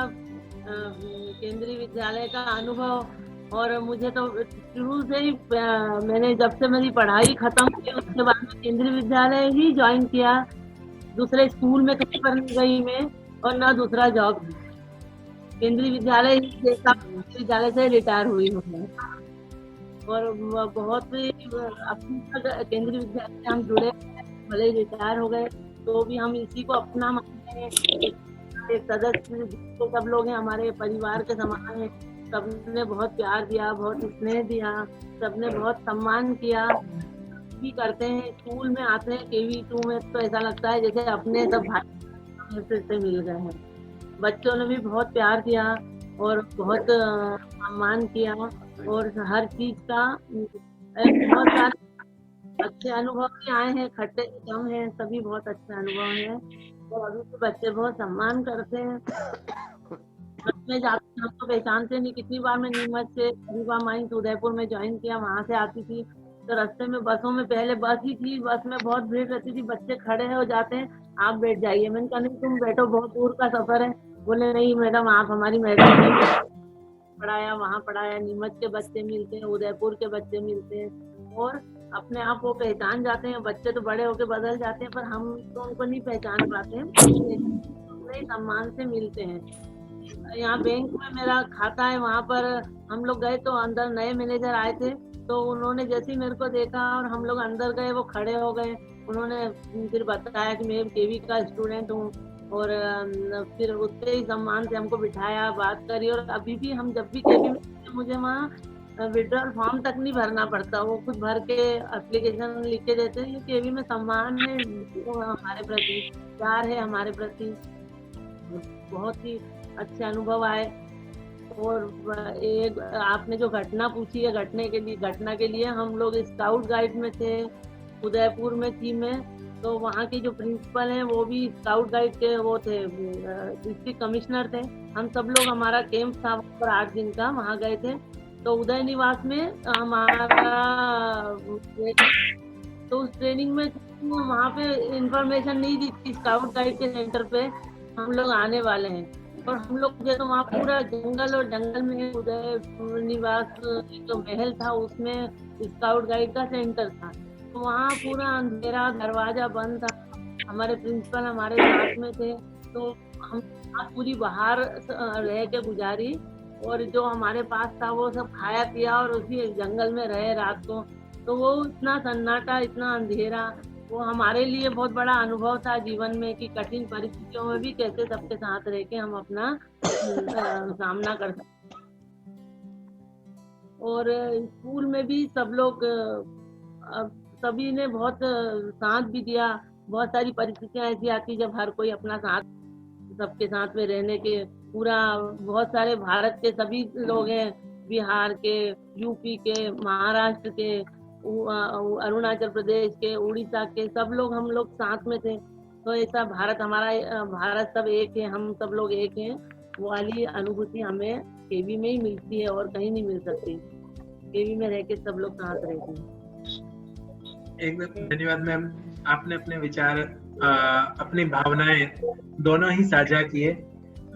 केंद्रीय विद्यालय का अनुभव, और मुझे तो शुरू से ही मैंने जब से मेरी पढ़ाई खत्म की उसके बाद में केंद्रीय विद्यालय ही ज्वाइन किया। दूसरे स्कूल में कहीं पर नहीं गई मैं, और ना दूसरा जॉब। केंद्रीय विद्यालय से रिटायर हुई हूँ मैं, और बहुत अपनी केंद्रीय विद्यालय से हम जुड़े, भले रिटायर हो गए तो भी हम इसी को अपना मानते हैं। एक सदस्य जिसको सब लोग हैं हमारे परिवार के समान हैं, सबने बहुत प्यार दिया, बहुत स्नेह दिया, सबने बहुत सम्मान किया भी करते हैं। स्कूल में आते हैं KV2 में तो ऐसा लगता है जैसे अपने सब भाई से मिल गए हैं। बच्चों ने भी बहुत प्यार दिया और बहुत सम्मान किया, और हर चीज का बहुत सारे अच्छे अनुभव भी आए हैं, खट्टे कम हैं, सभी बहुत अच्छे अनुभव हैं। और अभी तो बच्चे बहुत सम्मान करते हैं। में जाते हैं, हम तो पहचानते नहीं। कितनी बार मैं नीमच से रीवा माइंस उदयपुर में ज्वाइन किया, वहां से आती थी तो रास्ते में बसों में, पहले बस ही थी, बस में बहुत भीड़ रहती थी, बच्चे खड़े हो जाते हैं, आप बैठ जाइए। मैंने कहा नहीं तुम बैठो, बहुत दूर का सफर है। बोले नहीं मैडम आप हमारी मैडम हैं। पढ़ाया, वहाँ पढ़ाया। नीमच के बच्चे मिलते हैं, उदयपुर के बच्चे मिलते हैं, और अपने आप वो पहचान जाते हैं। बच्चे तो बड़े होके बदल जाते हैं, पर हम तो उनको नहीं पहचान पाते हैं, सम्मान से मिलते हैं। यहाँ बैंक में मेरा खाता है, वहाँ पर हम लोग गए तो अंदर नए मैनेजर आए थे, तो उन्होंने जैसे ही मेरे को देखा और हम लोग अंदर गए, वो खड़े हो गए। उन्होंने फिर बताया कि मैं KV का स्टूडेंट हूँ, और फिर उतने ही सम्मान से हमको बिठाया, बात करी। और अभी भी हम जब भी KV में, मुझे वहाँ विड्रॉल फॉर्म तक नहीं भरना पड़ता, वो खुद भर के एप्लीकेशन लिख के देते हैं। KV में सम्मान है हमारे प्रति, प्यार है हमारे प्रति, बहुत ही अच्छे अनुभव आए। और एक आपने जो घटना पूछी है, घटना के लिए हम लोग स्काउट गाइड में थे, उदयपुर में थी मैं, तो वहाँ के जो प्रिंसिपल हैं वो भी स्काउट गाइड के वो थे, डिस्ट्रिक्ट कमिश्नर थे। हम सब लोग, हमारा कैंप था पर 8 दिन का, वहाँ गए थे। तो उदय निवास में हमारा, तो उस ट्रेनिंग में वहाँ पे इंफॉर्मेशन नहीं दी थी स्काउट गाइड के सेंटर पे हम लोग आने वाले हैं। और हम लोग जो, तो वहाँ पूरा जंगल, और जंगल में उदय निवास जो महल था उसमें स्काउट गाइड का सेंटर था। तो वहाँ पूरा अंधेरा, दरवाजा बंद था। हमारे प्रिंसिपल हमारे साथ में थे, तो हम पूरी बाहर रह के गुजारी, और जो हमारे पास था वो सब खाया पिया और उसी जंगल में रहे रात को। तो वो इतना सन्नाटा, इतना अंधेरा, वो हमारे लिए बहुत बड़ा अनुभव था जीवन में कि कठिन परिस्थितियों में भी कैसे सबके साथ रह के हम अपना सामना कर सकते। और स्कूल में भी सब लोग, सभी ने बहुत साथ भी दिया। बहुत सारी परिस्थितियां ऐसी आती जब हर कोई अपना साथ, सबके साथ में रहने के, पूरा बहुत सारे भारत के सभी लोग हैं, बिहार के, यूपी के, महाराष्ट्र के, अरुणाचल प्रदेश के, उड़ीसा के, सब लोग हम लोग साथ में थे। तो ऐसा भारत हमारा, भारत सब एक है, हम सब लोग एक हैं, वो वाली अनुभूति हमें KV में ही मिलती है और कहीं नहीं मिल सकती। KV में रह के सब लोग साथ रहते हैं। एकदम धन्यवाद मैम, आपने अपने विचार, अपनी भावनाएं दोनों ही साझा किए।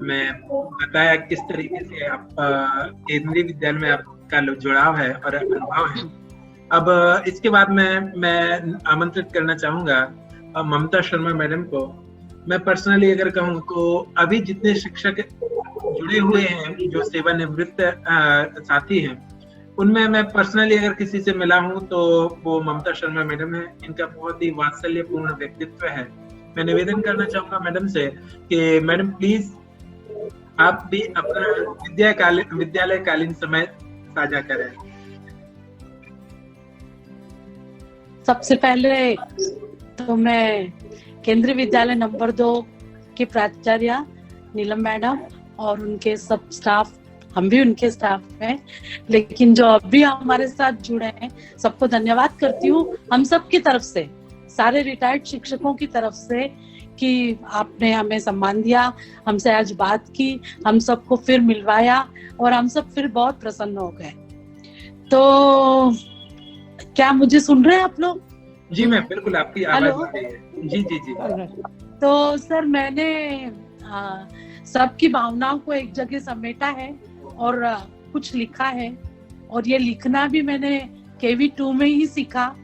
मैं बताया किस तरीके से आप केंद्रीय विद्यालय में आपका जुड़ाव है और अनुभव है। अब इसके बाद मैं आमंत्रित करना चाहूंगा ममता शर्मा मैडम को। मैं पर्सनली अगर कहूँ तो अभी जितने शिक्षक जुड़े हुए हैं, जो सेवानिवृत्त साथी हैं, उनमें मैं पर्सनली अगर किसी से मिला हूँ तो वो ममता शर्मा मैडम है। इनका बहुत ही वात्सल्यपूर्ण व्यक्तित्व है। मैं निवेदन करना चाहूंगा मैडम से कि मैडम प्लीज आप भी अपना विद्यालय कालीन समय साझा करें। सबसे पहले तो मैं केंद्रीय विद्यालय नंबर 2 के प्राचार्य नीलम मैडम और उनके सब स्टाफ, हम भी उनके स्टाफ हैं, लेकिन जो अभी हमारे साथ जुड़े हैं सबको धन्यवाद करती हूँ हम सब की तरफ से, सारे रिटायर्ड शिक्षकों की तरफ से, कि आपने हमें सम्मान दिया, हमसे आज बात की, हम सबको फिर मिलवाया और हम सब फिर बहुत प्रसन्न हो गए। तो क्या मुझे सुन रहे हैं आप लोग? जी मैम, बिल्कुल आपकी आवाज आ रही है। जी जी जी। तो सर मैंने सबकी भावनाओं को एक जगह समेटा है और कुछ लिखा है, और ये लिखना भी मैंने KV2 में ही सीखा,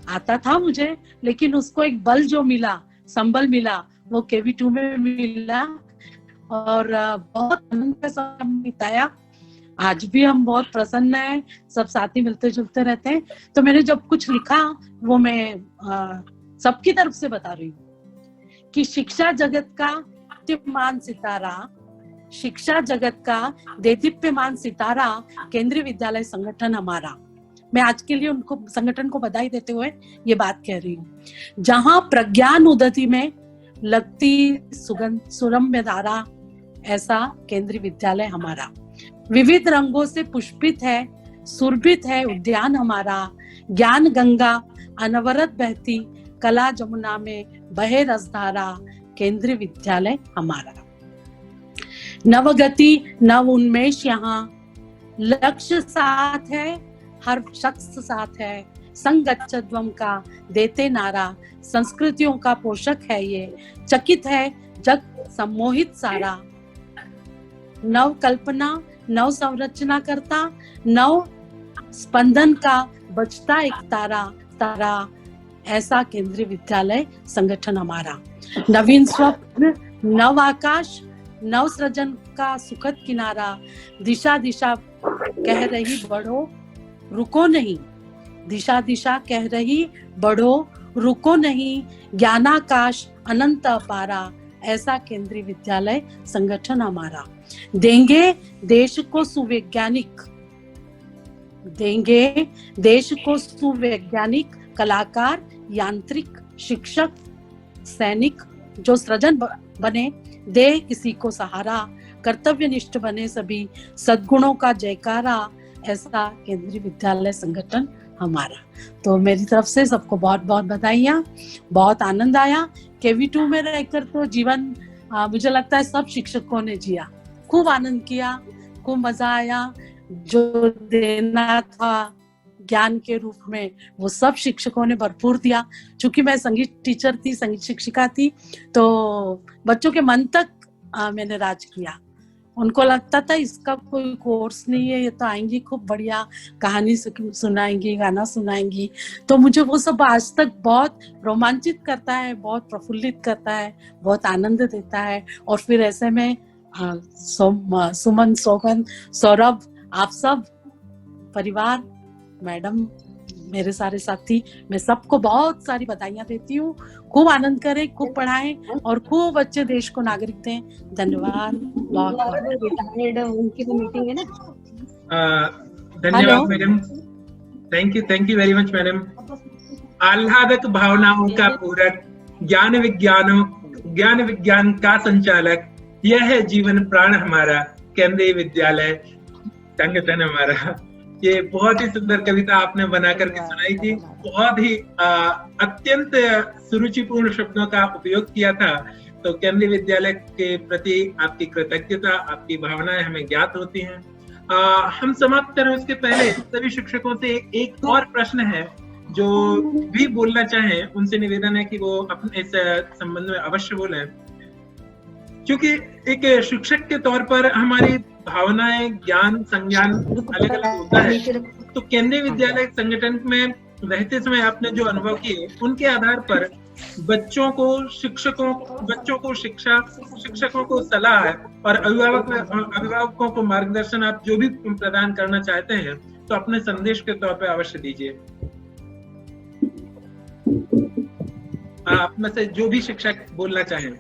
आता था मुझे, लेकिन उसको एक बल जो मिला, संबल मिला, वो KV2 में मिला और बहुत आनंद के साथ बिताया। आज भी हम बहुत प्रसन्न हैं, सब साथी मिलते जुलते रहते हैं। तो मैंने जब कुछ लिखा वो मैं सबकी तरफ से बता रही हूँ कि शिक्षा जगत का दीप्यमान सितारा, शिक्षा जगत का देदीप्यमान सितारा केंद्रीय विद्यालय संगठन हमारा। मैं आज के लिए उनको, संगठन को बधाई देते हुए ये बात कह रही हूँ। जहां प्रज्ञान उदति में लगती सुगंध सुरम्य धारा, ऐसा केंद्रीय विद्यालय हमारा। विविध रंगों से पुष्पित है, सुरभित है उद्यान हमारा। ज्ञान गंगा अनवरत बहती, कला जमुना में बहे रसधारा, केंद्रीय विद्यालय हमारा। नवगति नव उन्मेष यहाँ, लक्ष्य साथ है, हर शख्स साथ है, संगच्छध्वम का देते नारा, संस्कृतियों का पोषक है ये, चकित है जग सम्मोहित सारा। नव कल्पना नव संरचना करता, नव स्पंदन का बचता एक तारा, तारा ऐसा केंद्रीय विद्यालय संगठन हमारा। नवीन स्वप्न नव आकाश, नव सृजन का सुखद किनारा, दिशा दिशा कह रही बढ़ो रुको नहीं, दिशा दिशा कह रही बढ़ो रुको नहीं, ज्ञानाकाश अनंत अपारा, ऐसा केंद्रीय विद्यालय संगठन हमारा। देंगे देश को सुवैज्ञानिक, देंगे देश को सुवैज्ञानिक, कलाकार, यांत्रिक, शिक्षक, सैनिक, जो सृजन बने, दे किसी को सहारा, कर्तव्यनिष्ठ बने सभी, सद्गुणों का जयकारा, ऐसा केंद्रीय विद्यालय संगठन हमारा। तो मेरी तरफ से सबको बहुत बहुत बधाइयाँ, बहुत आनंद आया। KV2 में रहकर तो जीवन मुझे लगता है सब शिक्षकों ने जिया, खूब आनंद किया, खूब मजा आया। जो देना था ज्ञान के रूप में वो सब शिक्षकों ने भरपूर दिया। चूंकि मैं संगीत टीचर थी, संगीत शिक्षिका थी, तो बच्चों के मन तक मैंने राज किया। उनको लगता था इसका कोई कोर्स नहीं है, ये तो आएंगी खूब बढ़िया कहानी सुनाएंगी, गाना सुनाएंगी। तो मुझे वो सब आज तक बहुत रोमांचित करता है, बहुत प्रफुल्लित करता है, बहुत आनंद देता है। और फिर ऐसे में सुमन, सोहन, सौरभ, आप सब परिवार, मैडम, मेरे सारे साथी, मैं सबको बहुत सारी बधाइयां देती हूँ। खूब आनंद करें, खूब पढ़ाएं और खूब अच्छे देश को नागरिक दें। धन्यवाद। उनकी तो मीटिंग है ना। धन्यवाद madam, thank you very much madam. आह्लादक भावनाओं का पूरक, ज्ञान विज्ञान का संचालक, यह है जीवन प्राण हमारा, केंद्रीय विद्यालय संगठन हमारा। ये बहुत ही सुंदर कविता आपने बना करके सुनाई थी। बहुत ही अत्यंत सुरुचिपूर्ण शब्दों का उपयोग किया था। तो केंद्रीय विद्यालय के प्रति आपकी कृतज्ञता, आपकी भावनाएं हमें ज्ञात होती हैं। हम समाप्त करें उसके पहले सभी शिक्षकों से एक और प्रश्न है, जो भी बोलना चाहें उनसे निवेदन है कि वो अपने इस संबंध में अवश्य बोलें। क्योंकि एक शिक्षक के तौर पर हमारी भावनाएं, ज्ञान, संज्ञान अलग अलग होता है। तो केंद्रीय विद्यालय संगठन में रहते समय आपने जो अनुभव किए, उनके आधार पर बच्चों को शिक्षा, शिक्षकों को सलाह और अभिभावकों को मार्गदर्शन आप जो भी प्रदान करना चाहते हैं, तो अपने संदेश के तौर पर अवश्य दीजिए। आप में से जो भी शिक्षक बोलना चाहें।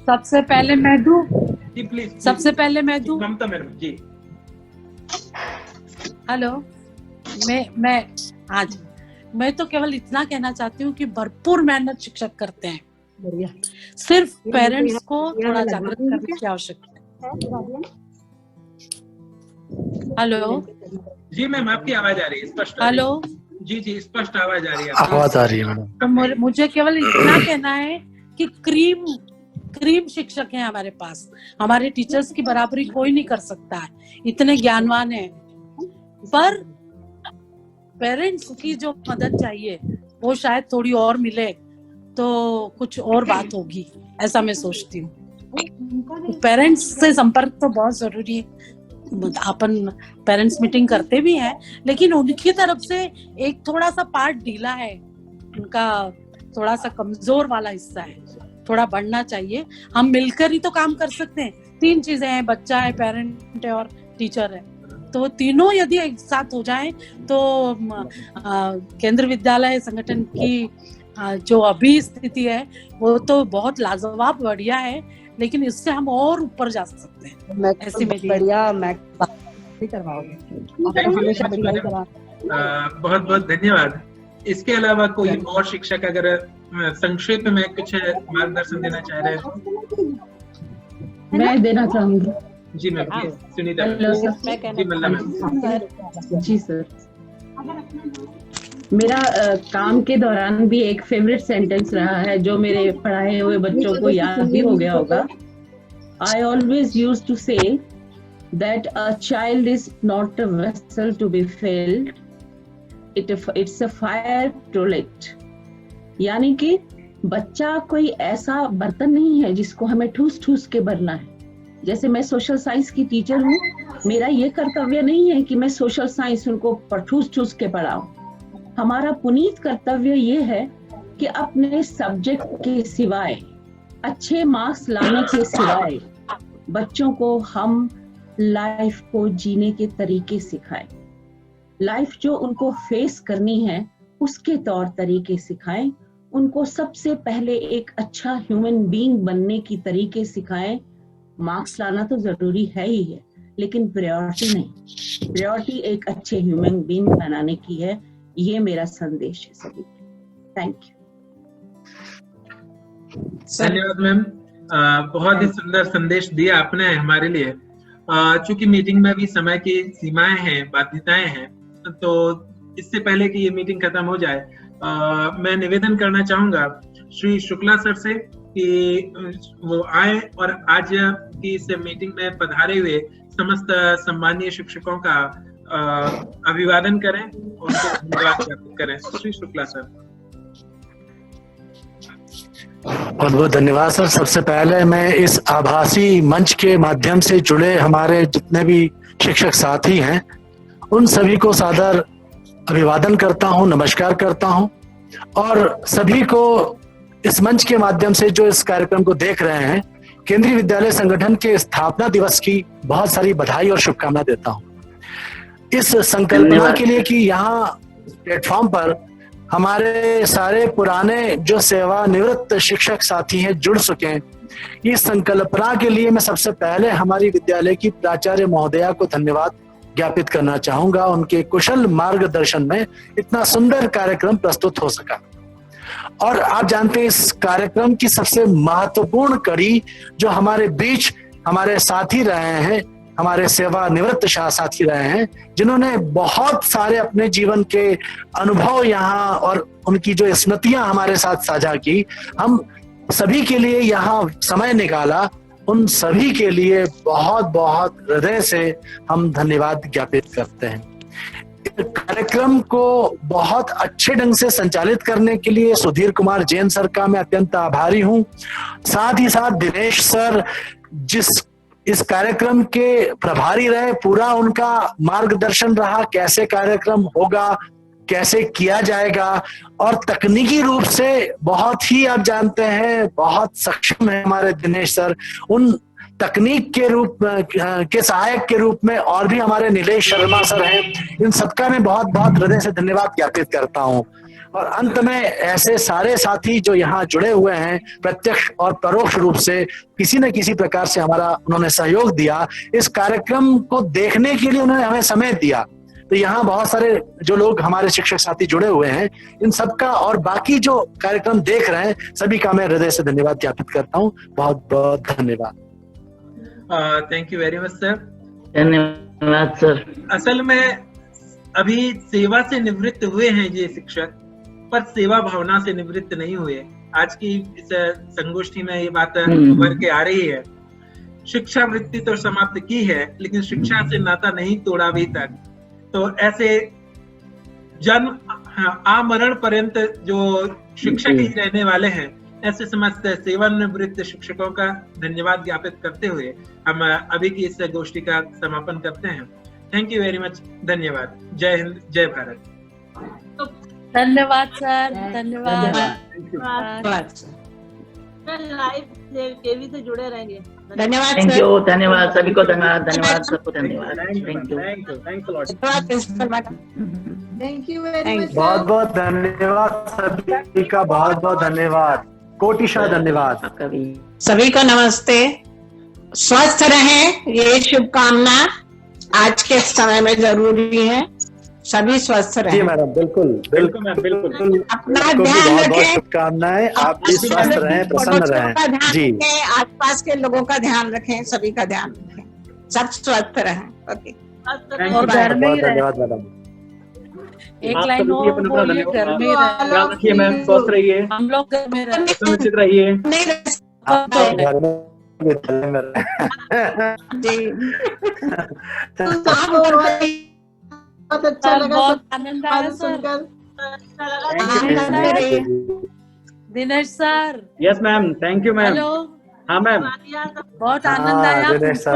सबसे पहले मैं दूं जी, प्लीज। सबसे पहले मैं दूं। ममता मैडम जी। हेलो, मैं आज मैं तो केवल इतना कहना चाहती हूँ कि भरपूर मेहनत शिक्षक करते हैं, सिर्फ पेरेंट्स को थोड़ा जागृत करने की आवश्यकता है। हेलो जी मैम, आपकी आवाज आ रही है स्पष्ट। हेलो जी जी, स्पष्ट आवाज आ रही है। आवाज आ रही है मैडम। तो मुझे केवल इतना कहना है कि क्रीम शिक्षक हैं हमारे पास, हमारे टीचर्स की बराबरी कोई नहीं कर सकता है, इतने ज्ञानवान हैं, पर पेरेंट्स की जो मदद चाहिए वो शायद थोड़ी और मिले तो कुछ और बात होगी, ऐसा मैं सोचती हूँ। पेरेंट्स से संपर्क तो बहुत जरूरी है, अपन पेरेंट्स मीटिंग करते भी हैं, लेकिन उनकी तरफ से एक थोड़ा सा पार्ट ढीला है, उनका थोड़ा सा कमजोर वाला हिस्सा है, थोड़ा बढ़ना चाहिए। हम मिलकर ही तो काम कर सकते हैं। 3 चीजें हैं, बच्चा है, पेरेंट है और टीचर है, तो तीनों यदि एक साथ हो जाएं तो केंद्र विद्यालय संगठन की जो अभी स्थिति है वो तो बहुत लाजवाब बढ़िया है, लेकिन इससे हम और ऊपर जा सकते हैं। ऐसी मेरी बढ़िया मैं करवाओगे। बहुत बहुत धन्यवाद। इसके अलावा कोई और शिक्षक अगर संक्षेप में कुछ मार्गदर्शन देना चाह रहे हैं? मैं देना चाहूंगी। जी मैम, सुनीता जी, मल्ला मैम। जी सर, मेरा काम के दौरान भी एक फेवरेट सेंटेंस रहा है जो मेरे पढ़ाए हुए बच्चों को याद भी हो गया होगा। I always used to say that a child is not a vessel to be filled, it's a fire to lit। यानी कि बच्चा कोई ऐसा बर्तन नहीं है जिसको हमें ठूस ठूस के भरना है। जैसे मैं सोशल साइंस की टीचर हूँ, मेरा ये कर्तव्य नहीं है कि मैं सोशल साइंस उनको ठूस ठूस के पढ़ाऊं। हमारा पुनीत कर्तव्य ये है कि अपने सब्जेक्ट के सिवाय, अच्छे मार्क्स लाने के सिवाय बच्चों को हम लाइफ को जीने के तरीके सिखाएं, लाइफ जो उनको फेस करनी है उसके तौर तरीके सिखाएं, उनको सबसे पहले एक अच्छा ह्यूमन बीइंग बनने की तरीके सिखाएं। मार्क्स लाना तो जरूरी है ही है, लेकिन प्रायोरिटी नहीं, प्रायोरिटी एक अच्छे ह्यूमन बीइंग बनाने की है। ये मेरा संदेश है सभी को। Thank you. धन्यवाद मैम, बहुत ही सुंदर संदेश दिया आपने हमारे लिए। चूंकि मीटिंग में भी समय की सीमाएं हैं, बाध्यताएं हैं, तो इससे पहले कि ये मीटिंग खत्म हो जाए, मैं निवेदन करना चाहूंगा श्री शुक्ला सर से कि वो आए और आज की इस मीटिंग में पधारे हुए समस्त सम्मानीय शिक्षकों का अभिवादन करें और उनको धन्यवाद ज्ञापित करें। श्री शुक्ला सर। बहुत बहुत धन्यवाद सर। सबसे पहले मैं इस आभासी मंच के माध्यम से जुड़े हमारे जितने भी शिक्षक साथी हैं उन सभी को सादर अभिवादन करता हूं, नमस्कार करता हूं, और सभी को इस मंच के माध्यम से जो इस कार्यक्रम को देख रहे हैं, केंद्रीय विद्यालय संगठन के स्थापना दिवस की बहुत सारी बधाई और शुभकामना देता हूं। इस संकल्पना के लिए कि यहाँ प्लेटफॉर्म पर हमारे सारे पुराने जो सेवानिवृत्त शिक्षक साथी हैं जुड़ सके, इस संकल्पना के लिए मैं सबसे पहले हमारी विद्यालय की प्राचार्य महोदया को धन्यवाद ज्ञापित करना चाहूंगा। उनके कुशल मार्गदर्शन में इतना सुंदर कार्यक्रम प्रस्तुत हो सका। और आप जानते हैं इस कार्यक्रम की सबसे महत्वपूर्ण कड़ी जो हमारे बीच हमारे साथी रहे हैं, हमारे सेवानिवृत्त साथी रहे हैं, जिन्होंने बहुत सारे अपने जीवन के अनुभव यहाँ और उनकी जो स्मृतियां हमारे साथ साझा की, हम सभी के लिए यहाँ समय निकाला, उन सभी के लिए बहुत बहुत हृदय से हम धन्यवाद ज्ञापित करते हैं। कार्यक्रम को बहुत अच्छे ढंग से संचालित करने के लिए सुधीर कुमार जैन सर का मैं अत्यंत आभारी हूँ। साथ ही साथ दिनेश सर जिस इस कार्यक्रम के प्रभारी रहे, पूरा उनका मार्गदर्शन रहा, कैसे कार्यक्रम होगा, कैसे किया जाएगा, और तकनीकी रूप से बहुत ही आप जानते हैं बहुत सक्षम है हमारे दिनेश सर। उन तकनीक के रूप के सहायक के रूप में और भी हमारे नीलेश शर्मा सर हैं। इन सबका मैं बहुत बहुत हृदय से धन्यवाद ज्ञापित करता हूं। और अंत में ऐसे सारे साथी जो यहाँ जुड़े हुए हैं, प्रत्यक्ष और परोक्ष रूप से किसी न किसी प्रकार से हमारा उन्होंने सहयोग दिया, इस कार्यक्रम को देखने के लिए उन्होंने हमें समय दिया, तो यहाँ बहुत सारे जो लोग हमारे शिक्षक साथी जुड़े हुए हैं, इन सबका और बाकी जो कार्यक्रम देख रहे हैं सभी का मैं हृदय से धन्यवाद ज्ञापित करता हूँ। बहुत बहुत धन्यवाद। Thank you very much sir. धन्यवाद सर। असल में अभी सेवा से निवृत्त हुए हैं ये शिक्षक, पर सेवा भावना से निवृत्त नहीं हुए। आज की इस संगोष्ठी में ये बात उभर के आ रही है। शिक्षा वृत्ति तो समाप्त की है, लेकिन शिक्षा से नाता नहीं तोड़ा अभी तक। तो ऐसे जन्म आमरण पर्यंत जो शिक्षक ही रहने वाले हैं, ऐसे समस्त सेवानिवृत्त शिक्षकों का धन्यवाद ज्ञापित करते हुए हम अभी की इस गोष्ठी का समापन करते हैं। Thank you very much. धन्यवाद। जय हिंद, जय भारत। धन्यवाद सर। धन्यवाद। लाइव केवी से जुड़े रहेंगे। धन्यवाद। Thank you. धन्यवाद सभी को। धन्यवाद। धन्यवाद सबको। धन्यवाद। Thank you very much. बहुत बहुत धन्यवाद सभी का। बहुत बहुत धन्यवाद। कोटिशा धन्यवाद। सभी को नमस्ते। स्वस्थ रहें, ये शुभकामना आज के समय में जरूरी है। सभी स्वस्थ रहें। जी मैडम, बिल्कुल बिल्कुल मैम, बिल्कुल। अपना ध्यान रखें। शुभकामनाएं। आप भी स्वस्थ रहें, प्रसन्न रहें। जी, आसपास के लोगों का ध्यान रखें, सभी का ध्यान रखें, सब स्वस्थ रहें। ओके, और घर में ही धन्यवाद मैडम। एक लाइन और बोलिए, घर में रखिए मैम, स्वस्थ रहिए। हम लोग घर में रहते सुरक्षित रहिए। घर में बहुत अच्छा लगा, बहुत आनंद आया sir. Dinesh sir. Yes ma'am, thank you ma'am. Hello. हाँ मैम, बहुत आनंद आया। Dinesh sir,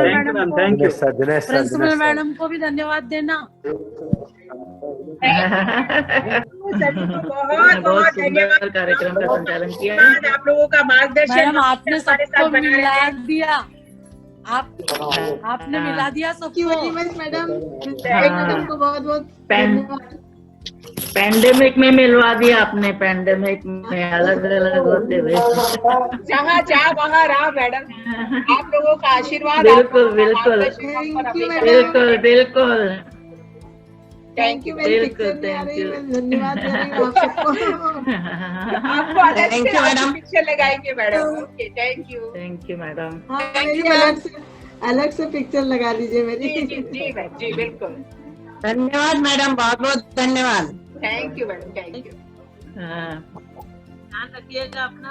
thank you. Principal madam को भी धन्यवाद देना। बहुत सुंदर कार्यक्रम का संचालन किया है। आप लोगों का मार्गदर्शन। मैडम आपने सबको मिला दिया। आपने मिला दिया सबको। मैडम को बहुत बहुत पैंडेमिक में मिलवा दिया आपने। पैंडेमिक में अलग अलग होते हुए जहाँ जा वहाँ रहा मैडम। आप लोगों का आशीर्वाद। बिल्कुल बिल्कुल बिल्कुल बिल्कुल। Thank you. Thank you. धन्यवाद दे रही हूँ आप सबको। आपको अलग से पिक्चर लगाएंगे madam. Okay, thank you. Thank you madam. अलग से पिक्चर लगा लीजिए मेरी। जी बिल्कुल। धन्यवाद मैडम, बहुत बहुत धन्यवाद। Thank you madam, thank you. ध्यान रखिएगा अपना।